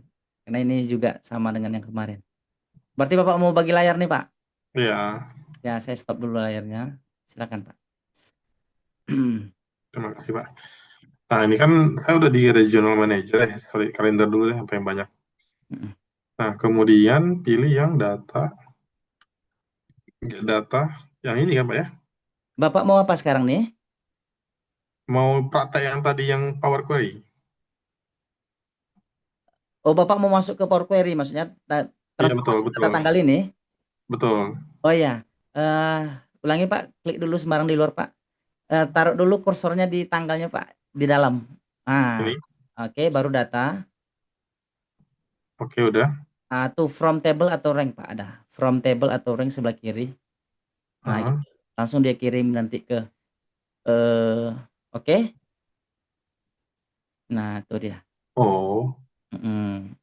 Karena ini juga sama dengan yang kemarin. Berarti Bapak mau bagi layar nih, Pak? Iya, Ya, saya stop dulu layarnya. Silakan, Pak. terima kasih Pak. Nah ini kan saya udah di regional manager ya, sorry kalender dulu deh sampai yang banyak. Mhm. Nah kemudian pilih yang data yang ini kan Pak ya. Bapak mau apa sekarang nih? Mau praktek yang tadi yang Power Query. Oh, Bapak mau masuk ke Power Query maksudnya Iya betul transformasi data betul tanggal ini? betul. Oh ya, ulangi Pak, klik dulu sembarang di luar Pak. Taruh dulu kursornya di tanggalnya Pak, di dalam. Nah, Ini oke, baru data. oke udah. Tuh from table atau rank Pak ada. From table atau rank sebelah kiri. Nah, Ah, gitu. Langsung dia kirim nanti ke oke. Nah, itu dia. oh, Mhm.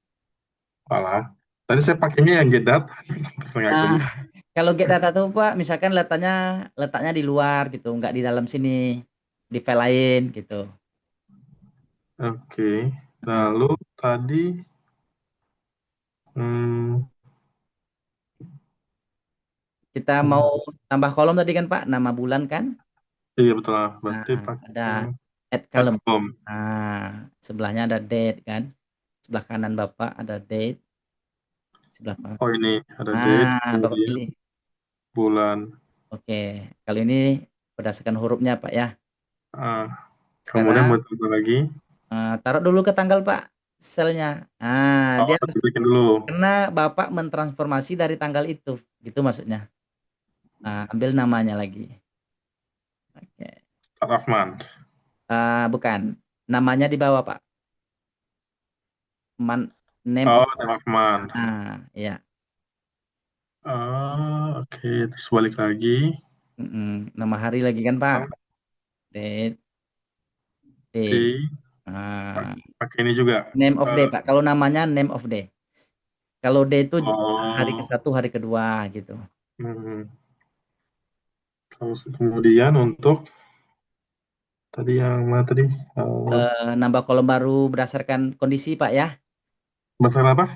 alah. Tadi saya pakainya yang get data. Nggak Nah, kebeli. kalau get data tuh Pak, misalkan letaknya di luar gitu, nggak di dalam sini, di file lain gitu. Oke. Heeh. Lalu tadi hmm, Kita mau hmm, tambah kolom tadi kan Pak, nama bulan kan? iya betul lah. Nah, Berarti ada pakai add add column. column. Nah, sebelahnya ada date kan? Sebelah kanan Bapak ada date, sebelah kanan. Oh ini ada date, Nah, Bapak kemudian pilih. bulan. Oke, kali ini berdasarkan hurufnya Pak ya. Ah, kemudian Sekarang mau tambah lagi. taruh dulu ke tanggal Pak, selnya. Nah, Oh, dia harus bikin dulu. karena Bapak mentransformasi dari tanggal itu, gitu maksudnya. Nah, ambil namanya lagi. Oke. Start of month. Bukan. Namanya di bawah Pak. Name Oh, of. time of month. Nah, ya. Oke. Terus balik lagi. Nama hari lagi kan Pak. Oh, Date, day. day. Nah, Pakai ini juga. name of day Eh, Pak. Kalau namanya name of day. Kalau day itu hari oh, ke-1, hari kedua gitu. hmm. Terus kemudian untuk tadi yang mana tadi? Eh, Nambah kolom baru berdasarkan kondisi Pak ya. Bahasa apa?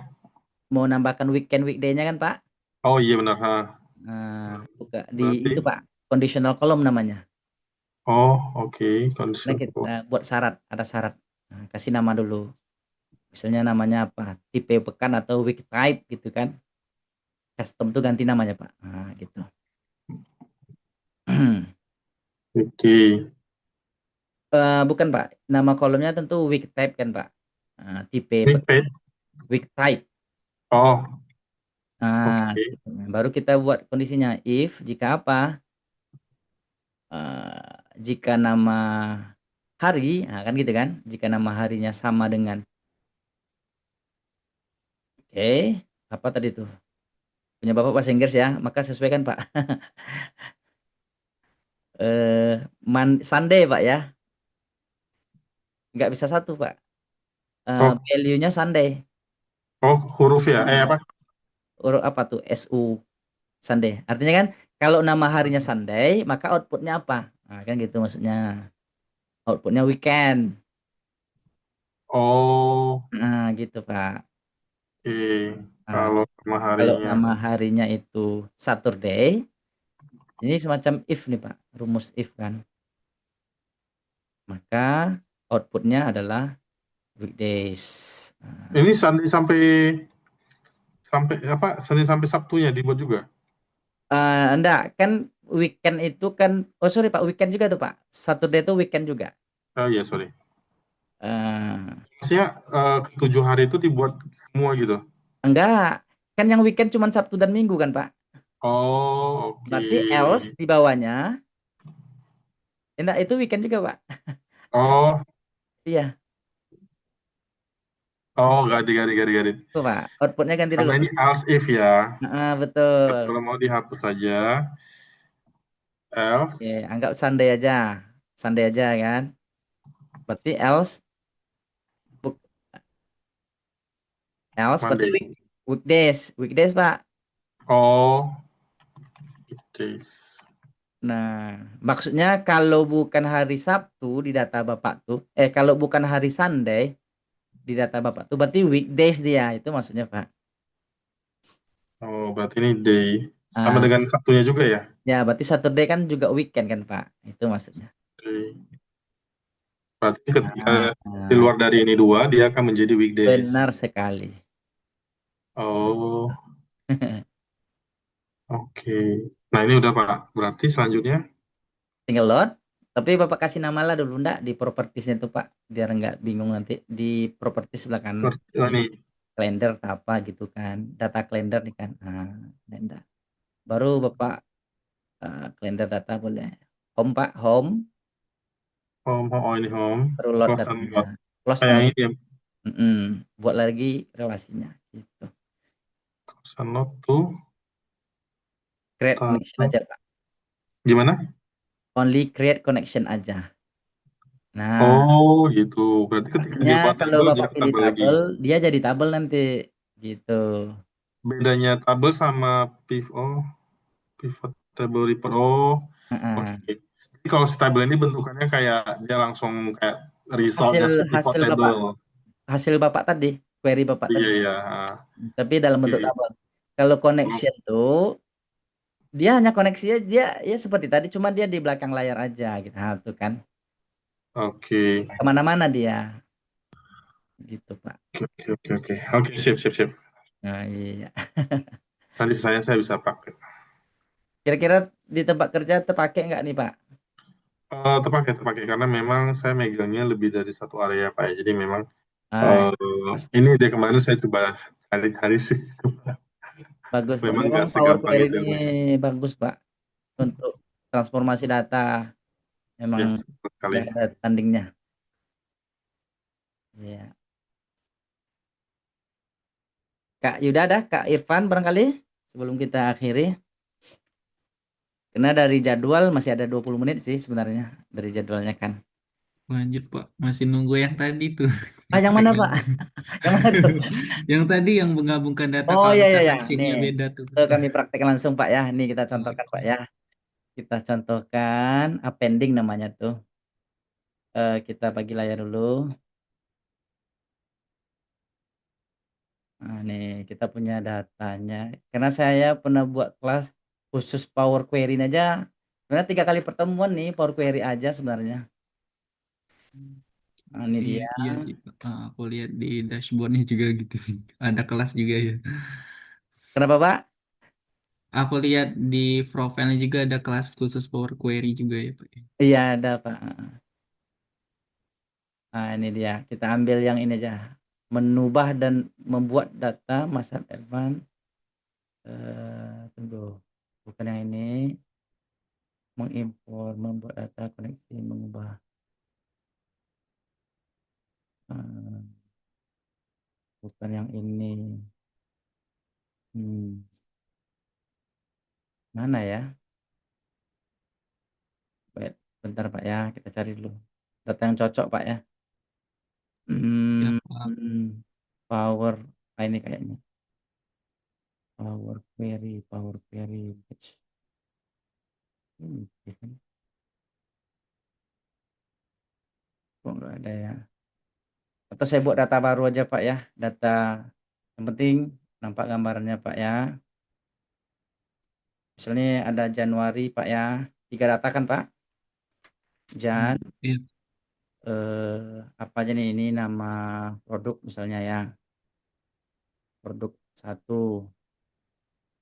Mau nambahkan weekend weekday-nya kan Pak. Oh iya benar. Buka di Berarti, itu Pak. Conditional column namanya. oh oke, Nah, condition kita code. buat syarat, ada syarat. Nah, kasih nama dulu. Misalnya namanya apa? Tipe pekan atau week type gitu kan. Custom tuh ganti namanya Pak. Nah, gitu. Oke. Bukan Pak, nama kolomnya tentu weak type kan Pak. Tipe Ini page. weak type. Oh, Nah, oke. gitu. Baru kita buat kondisinya if jika apa? Jika nama hari, nah kan gitu kan? Jika nama harinya sama dengan, oke, apa tadi tuh? Punya Bapak bahasa Inggris ya, maka sesuaikan Pak. Sunday Pak ya, nggak bisa satu Pak. Oh, Value-nya Sunday. oh huruf ya. Nah, Apa? huruf apa tuh? SU Sunday. Artinya kan kalau nama harinya Sunday, maka outputnya apa? Nah, kan gitu maksudnya. Outputnya weekend. Oh, Nah, gitu Pak. oke. Nah, Kalau sama kalau harinya. nama harinya itu Saturday, ini semacam if nih Pak, rumus if kan. Maka outputnya adalah weekdays. Nah, Ini Senin sampai sampai apa? Senin sampai Sabtunya dibuat juga. enggak, kan weekend itu kan, oh sorry Pak, weekend juga tuh Pak. Saturday itu weekend juga. Oh iya, sorry. Eh, Maksudnya ketujuh hari itu dibuat semua gitu. enggak, kan yang weekend cuma Sabtu dan Minggu kan Pak. Oh, oke. Berarti else di bawahnya, enggak itu weekend juga Pak. Oh, Iya, oh, gadi. tuh Pak. Outputnya ganti dulu Karena ini Pak. else if ya. Betul. Kalau mau dihapus saja, Oke, else anggap Sunday aja. Sunday aja kan. Berarti else berarti Monday. weekdays. Weekdays Pak. Oh, days. Nah, maksudnya kalau bukan hari Sabtu di data Bapak tuh, kalau bukan hari Sunday di data Bapak tuh berarti weekdays dia. Itu maksudnya Pak. Oh, berarti ini day. Sama Ah, dengan Sabtunya juga ya? ya berarti Saturday kan juga weekend kan Pak. Itu maksudnya. Day. Berarti ketika di Nah, luar dari ini dua, dia akan menjadi weekdays. benar sekali. Oh, oke. Nah, ini udah Pak. Berarti selanjutnya, Tinggal load. Tapi Bapak kasih nama lah dulu ndak di propertiesnya itu Pak, biar nggak bingung nanti di properties sebelah kanan oh, di ini. kalender atau apa gitu kan, data kalender nih kan. Kalender. Baru Bapak kalender data boleh. Home Pak, home, Home, oh, ini home. baru load Close and datanya. load. Close and Kayak load. ini ya. Mm-mm. Buat lagi relasinya gitu. Close and load tuh. Create connection Taruh. aja Pak. Gimana? Only create connection aja. Nah, Oh, gitu. Berarti ketika artinya dia buat kalau tabel, dia Bapak ke pilih tabel lagi. tabel, dia jadi tabel nanti gitu. Bedanya tabel sama pivot table report. Oh, oke. Heeh. Jadi kalau si tabel ini bentukannya kayak dia langsung kayak hasil resultnya si pivot hasil bapak table. hasil bapak tadi, query bapak Iya, tadi, iya. tapi dalam bentuk Oke. tabel. Kalau Oh, connection tuh dia hanya koneksinya dia ya seperti tadi, cuma dia di belakang layar aja gitu. Nah, tuh kan oke. kemana-mana dia gitu Pak. Oke. Oke, sip. Nah, iya. Nanti saya bisa pakai. Kira-kira di tempat kerja terpakai nggak nih Pak? Terpakai karena memang saya megangnya lebih dari satu area Pak ya. Jadi memang Ah, eh, pasti ini dari kemarin saya coba hari-hari sih. bagus Pak. Memang Memang nggak Power segampang Query itu ini ilmunya. bagus Pak untuk transformasi data. Memang Ya, betul sekali. nggak ada tandingnya. Ya. Kak Yuda ada, Kak Irfan barangkali sebelum kita akhiri. Karena dari jadwal masih ada 20 menit sih sebenarnya dari jadwalnya kan. Lanjut Pak, masih nunggu yang tadi tuh. Yang mana Pak? Yang mana tuh? Yang tadi yang menggabungkan data Oh kalau ya ya ya. misalkan Nih, sheetnya beda tuh. itu kami praktekkan langsung Pak ya. Ini kita contohkan Pak Oke. ya. Kita contohkan appending namanya tuh. Kita bagi layar dulu. Nah, nih kita punya datanya. Karena saya pernah buat kelas khusus Power Query aja. Sebenarnya 3 kali pertemuan nih Power Query aja sebenarnya. Nah, ini Iya, dia. iya sih Pak. Aku lihat di dashboardnya juga gitu sih. Ada kelas juga ya. Kenapa Pak? Aku lihat di profilnya juga ada kelas khusus Power Query juga ya, Pak. Iya ada Pak. Nah ini dia, kita ambil yang ini aja. Menubah dan membuat data Master Advance. Tunggu, bukan yang ini. Mengimpor, membuat data, koneksi, mengubah. Eh, bukan yang ini. Mana ya? Wait, bentar Pak ya, kita cari dulu. Data yang cocok Pak ya. Ya, Hmm, Pak. power, ini kayaknya. Power query. Iya kan? Kok nggak ada ya? Atau saya buat data baru aja Pak ya. Data, yang penting nampak gambarannya Pak ya. Misalnya ada Januari Pak ya. 3 data kan Pak? Jan, Iya. apa aja nih? Ini nama produk misalnya ya. Produk satu,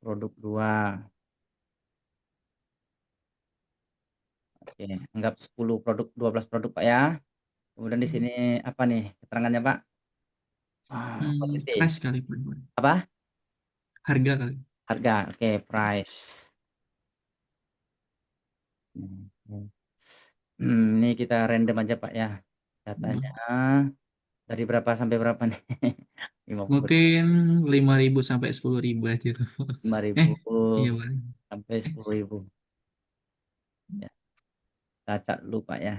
produk 2. Oke, anggap 10 produk, 12 produk Pak ya. Kemudian di sini apa nih keterangannya Pak? Positif. Price kali, Pak. Apa? Harga kali. Harga. Oke, price. Ini kita random aja Pak ya. Datanya dari berapa sampai berapa nih? 50, Mungkin 5.000 sampai 10.000 aja tuh. 5.000 Iya, Pak. sampai 10.000. Ya, cacat dulu Pak ya.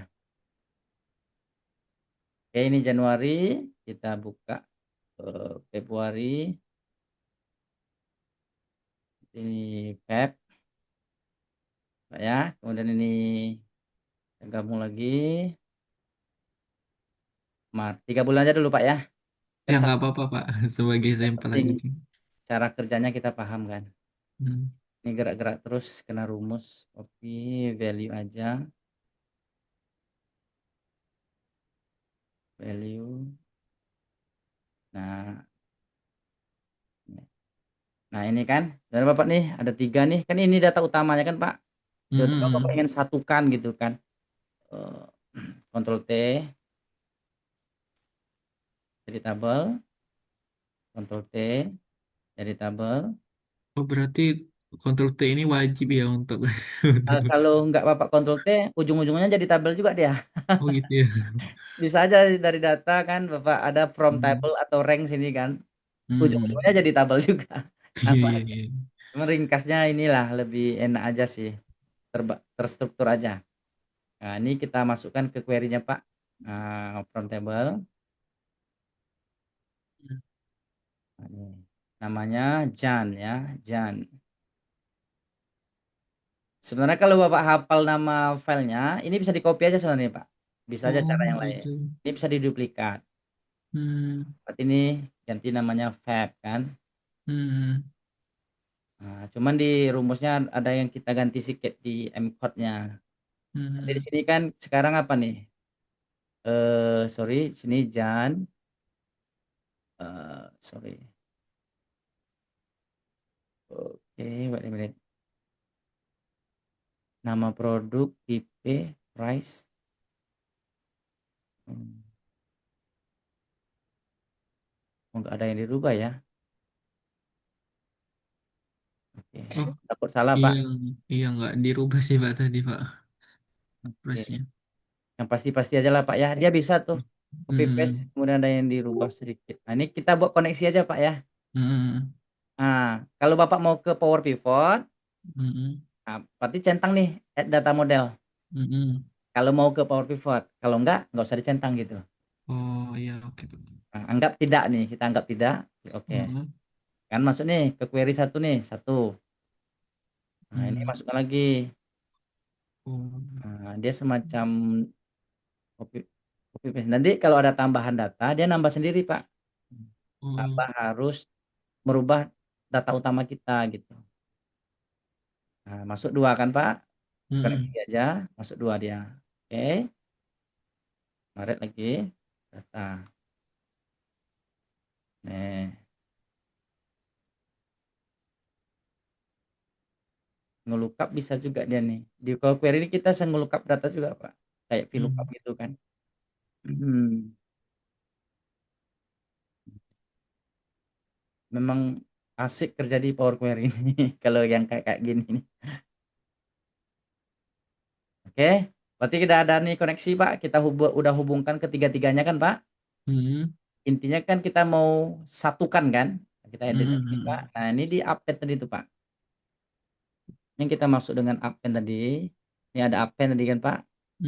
Oke, ini Januari, kita buka Februari. Ini Feb Pak ya. Kemudian ini kita gabung lagi. Maret. 3 bulan aja dulu Pak ya. Ya, Kan nggak apa-apa, Pak. Sebagai yang sampel penting aja sih. cara kerjanya kita paham kan. Hmm. Ini gerak-gerak terus kena rumus. Copy value aja. Value. Nah, nah ini kan dari Bapak nih ada 3 nih. Kan ini data utamanya kan Pak. Tiba-tiba Bapak Hmm. ingin satukan gitu kan. Eh, Ctrl T jadi tabel. Ctrl T jadi tabel. Oh, berarti Ctrl T ini wajib ya untuk untuk. Kalau nggak Bapak Ctrl T, ujung-ujungnya jadi tabel juga dia. Oh gitu ya. Bisa aja dari data kan Bapak ada from Hmm. table atau rank sini kan. Hmm. Ujung-ujungnya jadi tabel juga. Iya, Apa iya, aja. iya. Cuma ringkasnya inilah lebih enak aja sih. Terstruktur aja. Nah, ini kita masukkan ke query-nya Pak. From table. Nah, ini. Namanya Jan ya, Jan. Sebenarnya kalau Bapak hafal nama filenya, ini bisa di copy aja sebenarnya Pak. Bisa aja Oh cara yang lain. gitu. Ini bisa diduplikat. Hmm. Berarti ini ganti namanya Fab kan. Hmm. Nah, cuman di rumusnya ada yang kita ganti sedikit di M code-nya. Nanti di Hmm. sini kan sekarang apa nih? Sorry, sini Jan. Sorry. Oke, wait a minute. Nama produk, tipe, price. Oh, nggak ada yang dirubah ya. Oke. Oh Takut salah Pak. iya, iya nggak dirubah sih Pak tadi Pak Oke. price-nya. Yang pasti-pasti aja lah Pak ya. Dia bisa tuh copy paste, Hmm. kemudian ada yang dirubah sedikit. Nah, ini kita buat koneksi aja Pak ya. Hmm. Nah, kalau Bapak mau ke Power Pivot, Hmm. nah, berarti centang nih add data model. Hmm. Kalau mau ke Power Pivot, kalau nggak usah dicentang gitu. Oh iya, oke Pak. Nah, anggap tidak nih, kita anggap tidak. Oke. Hmm. Kan masuk nih ke query satu nih, satu. Nah, ini Hmm. masukkan lagi. Oh. Nah, dia semacam copy copy paste. Nanti kalau ada tambahan data, dia nambah sendiri, Pak. Oh. Tanpa harus merubah data utama kita gitu. Nah, masuk 2 kan, Pak? Hmm. Koneksi aja, masuk 2 dia. Oke, Maret lagi data. Nih. ngelookup bisa juga dia nih. Di kalau query ini kita bisa ngelookup data juga, Pak. Kayak VLOOKUP Hmm. gitu kan. Mhm. Memang asik kerja di Power Query ini kalau yang kayak kayak gini nih. Oke, berarti udah ada nih koneksi, Pak, kita udah hubungkan ketiga-tiganya kan, Pak? Hmm. Intinya kan kita mau satukan kan, kita edit Hmm. lagi, Pak. Hmm. Nah, ini di append tadi tuh, Pak. Yang kita masuk dengan append tadi, ini ada append tadi kan, Pak.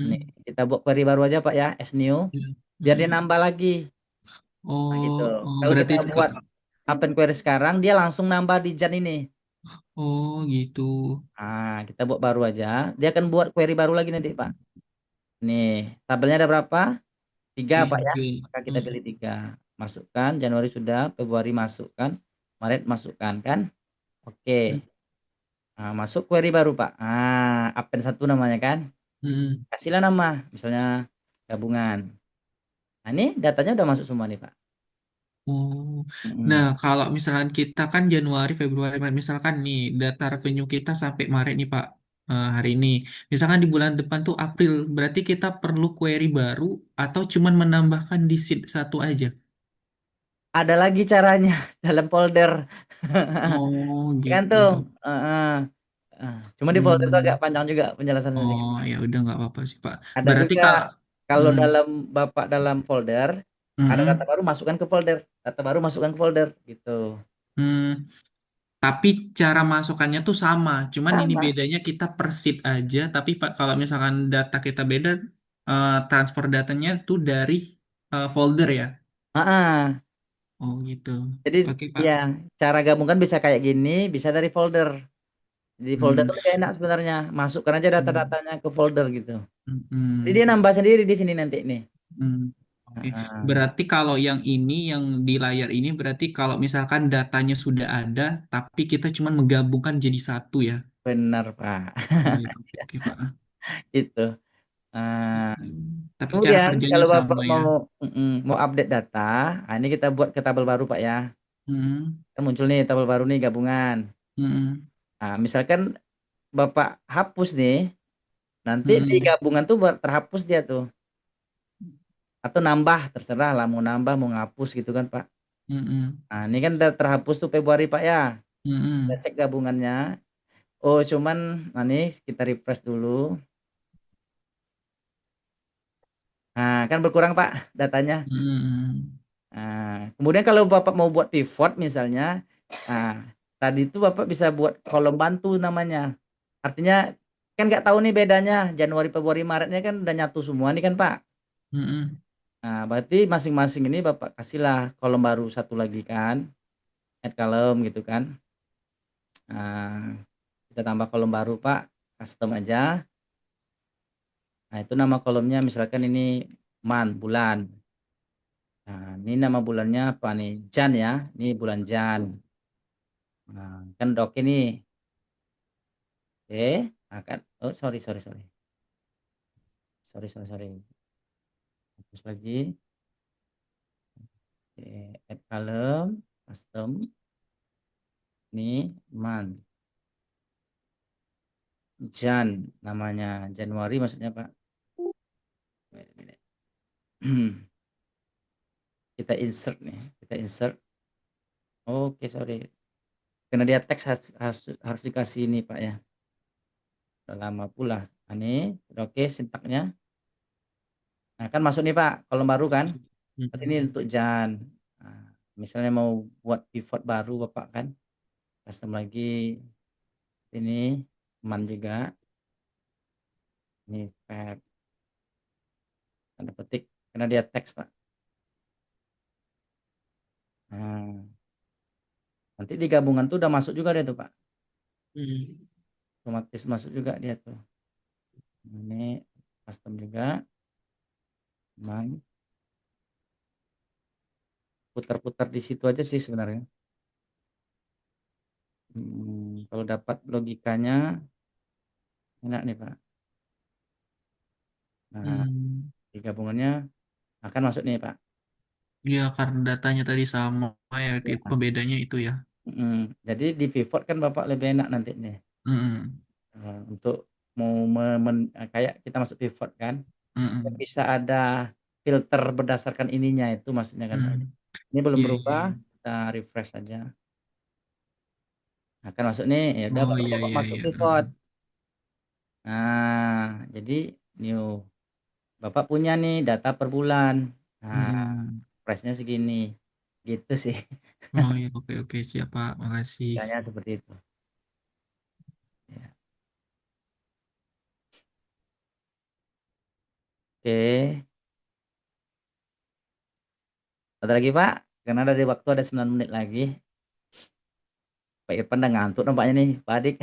Nih, Hmm. kita buat query baru aja, Pak, ya, as new, Ya. biar dia Hmm. nambah lagi. Nah, gitu. Oh, oh Kalau berarti kita buat append query sekarang, dia langsung nambah di Jan ini. oh gitu. Nah, kita buat baru aja, dia akan buat query baru lagi nanti, Pak. Nih, tabelnya ada berapa? 3, Pak, ya. Tiga. Maka kita Hmm. pilih 3. Masukkan, Januari sudah, Februari masukkan, Maret masukkan kan? Oke. Nah, masuk query baru, Pak. Append 1 namanya kan? Hmm. Kasihlah nama, misalnya gabungan. Nah, ini datanya udah masuk semua nih, Pak. Oh, nah Mhm. kalau misalkan kita kan Januari, Februari, Maret, misalkan nih data revenue kita sampai Maret nih Pak, hari ini. Misalkan di bulan depan tuh April, berarti kita perlu query baru atau cuman menambahkan di sheet satu aja? Ada lagi caranya dalam folder. Oh gitu. Tergantung, heeh. Cuma di folder itu agak Hmm. panjang juga penjelasannya sih. Oh ya udah nggak apa-apa sih Pak. Ada Berarti juga kalau kalau hmm, Bapak dalam folder, ada data mm-mm, baru masukkan ke folder, data baru masukkan ke folder, gitu. hmm, tapi cara masukannya tuh sama, cuman ini Sama. bedanya kita per sheet aja. Tapi Pak, kalau misalkan data kita beda, transfer datanya tuh dari folder ya. Heeh. Oh gitu. Jadi Oke Pak. ya, cara gabungkan bisa kayak gini, bisa dari folder. Di folder Hmm, tuh lebih enak sebenarnya, masukkan aja hmm, data-datanya ke folder gitu. Jadi dia hmm, nambah sendiri di sini nanti nih. hmm. Oke. Heeh. Berarti kalau yang ini, yang di layar ini, berarti kalau misalkan datanya sudah ada, tapi kita cuma menggabungkan jadi satu ya. Benar, Pak. Oh iya, oke, oke Pak. Itu. Nah, Hmm. Tapi cara kemudian kerjanya kalau Bapak sama ya. mau update data, ini kita buat ke tabel baru, Pak, ya. Hmm, Kan muncul nih tabel baru nih gabungan. hmm, Nah, misalkan Bapak hapus nih, nanti di hmm, gabungan tuh terhapus dia tuh. Atau nambah, terserah lah mau nambah mau ngapus gitu kan, Pak. hmm, hmm, Nah, ini kan udah terhapus tuh Februari, Pak, ya. Kita hmm, cek gabungannya. Oh, cuman nah nih kita refresh dulu. Nah, kan berkurang, Pak, datanya. hmm, Nah, kemudian kalau Bapak mau buat pivot misalnya, nah, tadi itu Bapak bisa buat kolom bantu namanya. Artinya kan nggak tahu nih bedanya Januari, Februari, Maretnya kan udah nyatu semua nih kan, Pak. hmm, hmm, Nah, berarti masing-masing ini Bapak kasihlah kolom baru satu lagi kan, add column gitu kan. Nah, kita tambah kolom baru, Pak, custom aja. Nah, itu nama kolomnya misalkan ini month, bulan. Nah, ini nama bulannya apa nih? Jan ya, ini bulan Jan. Nah, kan udah oke nih. Oke, nah kan, oh sorry sorry sorry. Sorry sorry sorry. Hapus lagi. Oke, add column, custom, ini month. Jan namanya, Januari maksudnya, Pak. Wait a minute. Kita insert nih, kita insert. Oke, sorry. Karena dia teks harus dikasih ini, Pak, ya. Udah lama pula. Nah, ini udah oke sintaknya. Nah, kan masuk nih, Pak, kolom baru kan. Berarti ini hmm, untuk Jan. Nah, misalnya mau buat pivot baru, Bapak kan, custom lagi ini man juga. Ini Feb, tanda petik karena dia teks, Pak. Nah, nanti di gabungan tuh udah masuk juga dia tuh, Pak. hmm. Otomatis masuk juga dia tuh. Ini custom juga, man. Putar-putar di situ aja sih sebenarnya. Kalau dapat logikanya enak nih, Pak. Nah, Hmm. di gabungannya akan masuk nih, Pak. Ya karena datanya tadi sama ya, Ya. pembedanya itu ya. Jadi di pivot kan Bapak lebih enak nanti nih. Hmm. Untuk mau kayak kita masuk pivot kan, kan Mm-mm. bisa ada filter berdasarkan ininya itu maksudnya kan, Pak. Mm. Ini belum Iya, iya, berubah, iya. kita refresh aja. Nah, kan masuk nih, ya udah Oh baru iya, Bapak iya, masuk iya. pivot. Nah, jadi new. Bapak punya nih data per bulan. Nah, Mm. price-nya segini. Gitu sih. Oh iya, oke, oke, siap Pak, makasih. Caranya seperti itu. Ya. Oke. Ada lagi, Pak? Karena dari waktu ada 9 menit lagi. Pak Irfan udah ngantuk nampaknya nih, Pak Adik.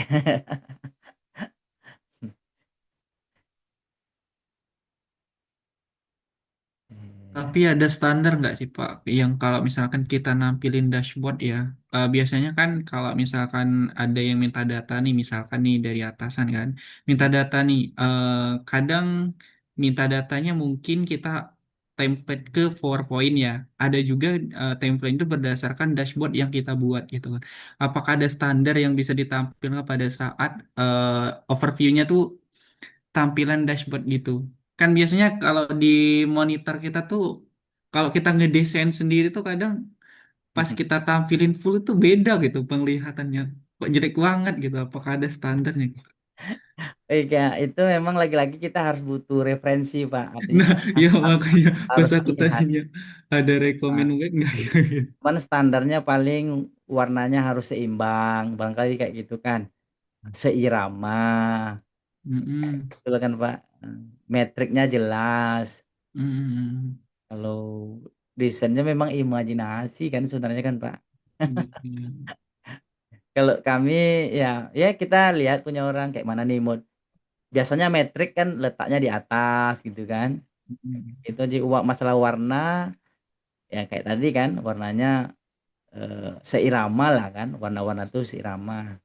Tapi ada standar nggak sih Pak, yang kalau misalkan kita nampilin dashboard ya, biasanya kan kalau misalkan ada yang minta data nih, misalkan nih dari atasan kan, minta data nih, kadang minta datanya mungkin kita template ke PowerPoint ya, ada juga template itu berdasarkan dashboard yang kita buat gitu kan. Apakah ada standar yang bisa ditampilkan pada saat overview-nya tuh tampilan dashboard gitu. Kan biasanya kalau di monitor kita tuh kalau kita ngedesain sendiri tuh kadang pas kita tampilin full itu beda gitu penglihatannya. Kok jelek banget gitu. Apakah ada standarnya? Iya, itu memang lagi-lagi kita harus butuh referensi, Pak. Artinya Nah, ya harus makanya pas harus aku melihat. tanya ada rekomen Nah, web nggak ya? cuman standarnya paling warnanya harus seimbang, barangkali kayak gitu kan. Seirama, Mm-mm. betul kan, Pak? Metriknya jelas. Mm-mm. Kalau desainnya memang imajinasi kan sebenarnya kan, Pak. Iya. Kalau kami ya kita lihat punya orang kayak mana nih biasanya metrik kan letaknya di atas gitu kan. Mm-mm. Itu aja masalah warna ya kayak tadi kan warnanya seirama lah kan, warna-warna tuh seirama.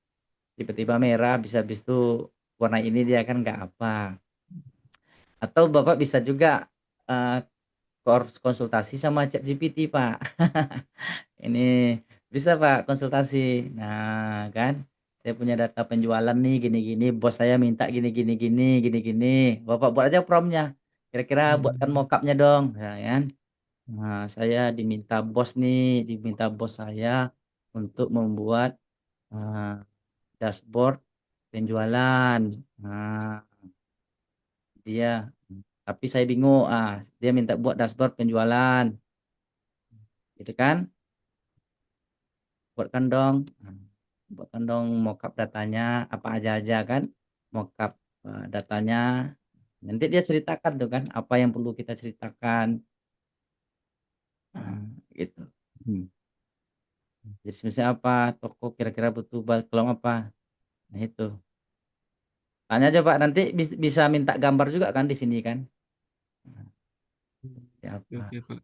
Tiba-tiba merah bisa habis itu warna ini dia kan nggak apa. Atau Bapak bisa juga eh, konsultasi sama ChatGPT, Pak. Ini bisa Pak konsultasi. Nah, kan saya punya data penjualan nih gini-gini, bos saya minta gini gini gini gini gini. Bapak buat aja prompt-nya. Kira-kira buatkan Mm. mock-up-nya dong, ya kan. Nah, saya diminta bos saya untuk membuat eh, dashboard penjualan. Nah, dia tapi saya bingung, dia minta buat dashboard penjualan, gitu kan? buatkan dong buatkan dong mockup datanya apa aja kan, mockup datanya, nanti dia ceritakan tuh kan apa yang perlu kita ceritakan. Nah, gitu. Hmm. Jadi misalnya apa toko kira-kira butuh kolom apa, nah itu tanya aja Pak, nanti bisa minta gambar juga kan di sini kan. Nah, ya Oke, apa. oke, Pak.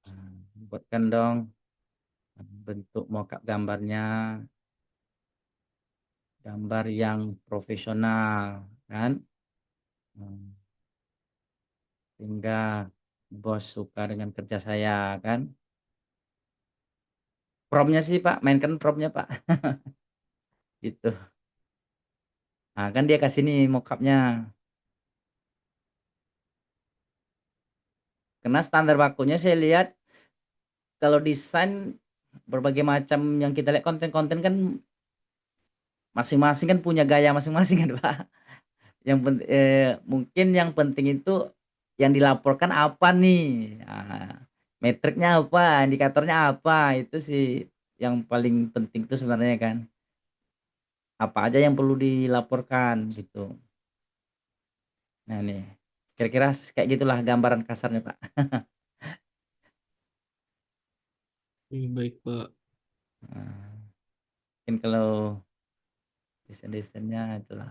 Nah, buatkan dong bentuk mockup gambarnya, gambar yang profesional kan. Hmm. Sehingga bos suka dengan kerja saya kan. Promnya sih Pak, mainkan promnya Pak. Gitu. Nah kan dia kasih nih mockupnya. Karena standar bakunya saya lihat kalau desain berbagai macam yang kita lihat konten-konten kan masing-masing kan punya gaya masing-masing kan Pak. Mungkin yang penting itu yang dilaporkan apa nih. Nah, metriknya apa, indikatornya apa, itu sih yang paling penting itu sebenarnya kan. Apa aja yang perlu dilaporkan gitu. Nah nih, kira-kira kayak gitulah gambaran kasarnya Pak. Baik, Pak. Nah, mungkin kalau desain-desainnya itulah.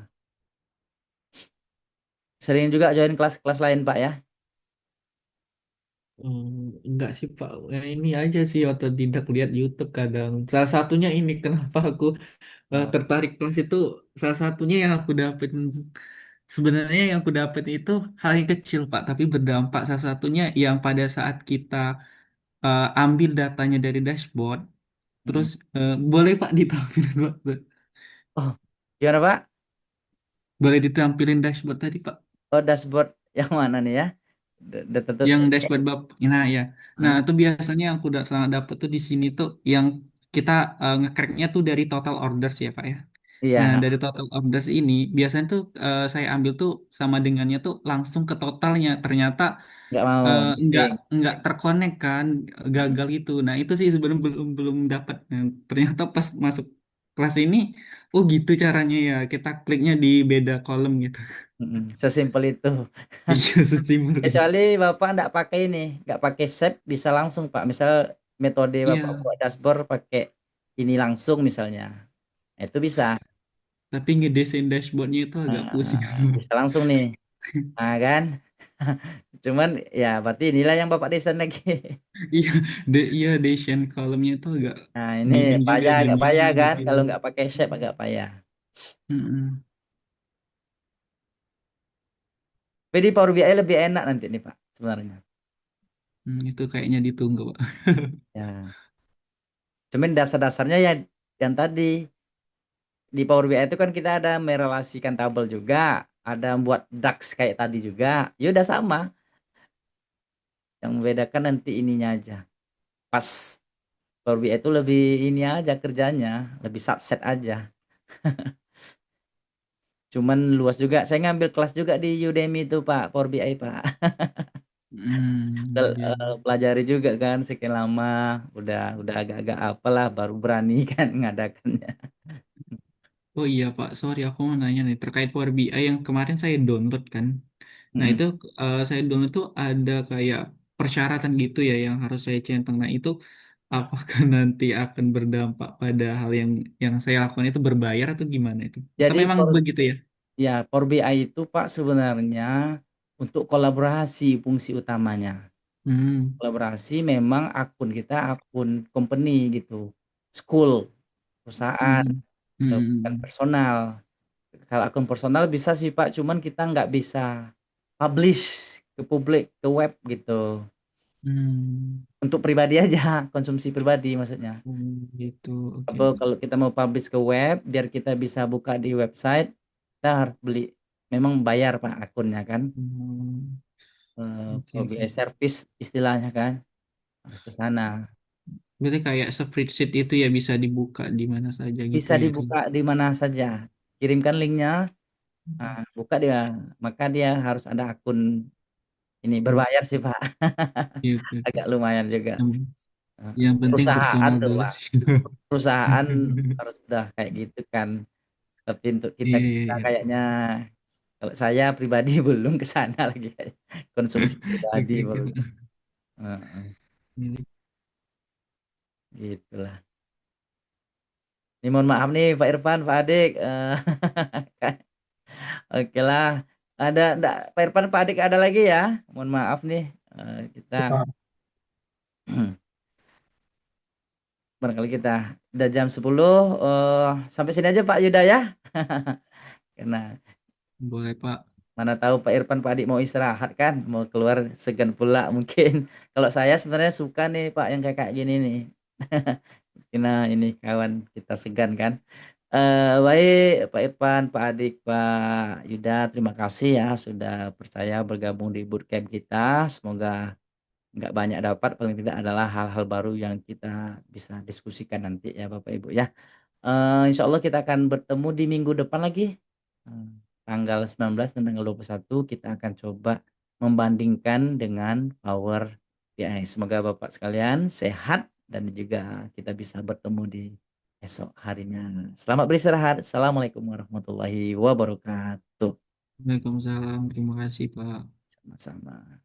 Sering juga join kelas-kelas lain Pak ya? Enggak sih Pak, ini aja sih otodidak lihat YouTube kadang. Salah satunya ini kenapa aku Oh, tertarik kelas itu, salah satunya yang aku dapetin sebenarnya yang aku dapet itu hal yang kecil Pak, tapi berdampak. Salah satunya yang pada saat kita ambil datanya dari dashboard, hmm. terus boleh Pak ditampilkan Pak? Oh, gimana Pak? Boleh ditampilin dashboard tadi, Pak. Oh, dashboard yang mana nih ya? Tentu. Yang dashboard bab, nah ya, nah Hah? itu biasanya yang aku dapat tuh di sini tuh yang kita nge-cracknya tuh dari total orders ya Pak ya. Nah Iya, dari total orders ini biasanya tuh saya ambil tuh sama dengannya tuh langsung ke totalnya. Ternyata nggak mau eh, nggak mixing. nggak terkonek kan, Mm-mm. gagal itu. Nah itu sih sebenarnya belum belum dapat. Nah, ternyata pas masuk kelas ini, oh gitu caranya ya. Kita kliknya di beda kolom gitu. Mm-mm. Sesimpel itu. Iya sesimpel itu. Kecuali Bapak nggak pakai ini, nggak pakai shape bisa langsung Pak. Misal metode Bapak Iya. buat dashboard pakai ini langsung misalnya. Nah, itu bisa. Tapi ngedesain dashboardnya itu agak pusing. Bisa langsung nih. Nah, kan? Cuman ya berarti inilah yang Bapak desain lagi. Iya, iya Dacian kolomnya itu agak Nah, ini bingung juga payah dan agak gimana payah kan? Kalau ngedetailnya. nggak pakai shape agak payah. Mm-mm. Tapi di Power BI lebih enak nanti nih Pak sebenarnya. Itu kayaknya ditunggu, Pak. Ya, cuman dasar-dasarnya ya yang tadi di Power BI itu kan kita ada merelasikan tabel juga, ada buat DAX kayak tadi juga. Ya udah sama. Yang membedakan nanti ininya aja. Pas Power BI itu lebih ini aja kerjanya, lebih satset aja. Cuman luas juga. Saya ngambil kelas juga di Udemy itu Pak, Power BI Pak. Iya, iya. Pelajari juga kan sekian lama, udah agak-agak apalah baru berani kan ngadakannya. Oh iya, Pak. Sorry, aku mau nanya nih terkait Power BI yang kemarin saya download kan. Nah, Mm-mm. itu saya download tuh ada kayak persyaratan gitu ya yang harus saya centang. Nah, itu apakah nanti akan berdampak pada hal yang saya lakukan itu berbayar atau gimana itu? Atau Jadi memang begitu ya? Power BI itu Pak sebenarnya untuk kolaborasi fungsi utamanya. Hmm. Kolaborasi memang akun kita akun company gitu, school, perusahaan, Hmm. bukan Hmm. personal. Kalau akun personal bisa sih Pak, cuman kita nggak bisa publish ke publik, ke web gitu. Hmm. Untuk pribadi aja, konsumsi pribadi maksudnya. Gitu. Oke, Apa oke. kalau kita mau publish ke web, biar kita bisa buka di website, kita harus beli. Memang bayar Pak akunnya kan. Hmm. Oke, oke. BI service istilahnya kan, harus ke sana. Berarti kayak spreadsheet itu ya bisa dibuka di mana saja gitu Bisa ya. dibuka di mana saja. Kirimkan linknya, buka dia. Maka dia harus ada akun ini Hmm. berbayar sih Pak. Oke, oke, oke. Agak lumayan juga. Yang, yang penting Perusahaan personal tuh dulu Pak. sih. Perusahaan harus udah kayak gitu kan. Tapi untuk kita Iya, iya, kita iya. kayaknya kalau saya pribadi belum ke sana lagi kayak konsumsi pribadi Oke, belum. oke. Heeh, Ini gitulah. Ini mohon maaf nih Pak Irfan, Pak Adik. Oke lah. Ada enggak Pak Irfan, Pak Adik ada lagi ya? Mohon maaf nih. Kita barangkali kita udah jam 10, sampai sini aja Pak Yuda ya. Karena boleh, Pak. mana tahu Pak Irfan, Pak Adik mau istirahat kan, mau keluar segan pula mungkin. Kalau saya sebenarnya suka nih Pak yang kayak kayak gini nih. Karena ini kawan kita segan kan. Baik Pak Irfan, Pak Adik, Pak Yuda, terima kasih ya sudah percaya bergabung di bootcamp kita. Semoga nggak banyak dapat, paling tidak adalah hal-hal baru yang kita bisa diskusikan nanti ya Bapak Ibu ya. Insya Allah kita akan bertemu di minggu depan lagi. Eh, Tanggal 19 dan tanggal 21 kita akan coba membandingkan dengan Power BI. Semoga Bapak sekalian sehat dan juga kita bisa bertemu di esok harinya. Selamat beristirahat. Assalamualaikum warahmatullahi wabarakatuh. Waalaikumsalam. Terima kasih, Pak. Sama-sama.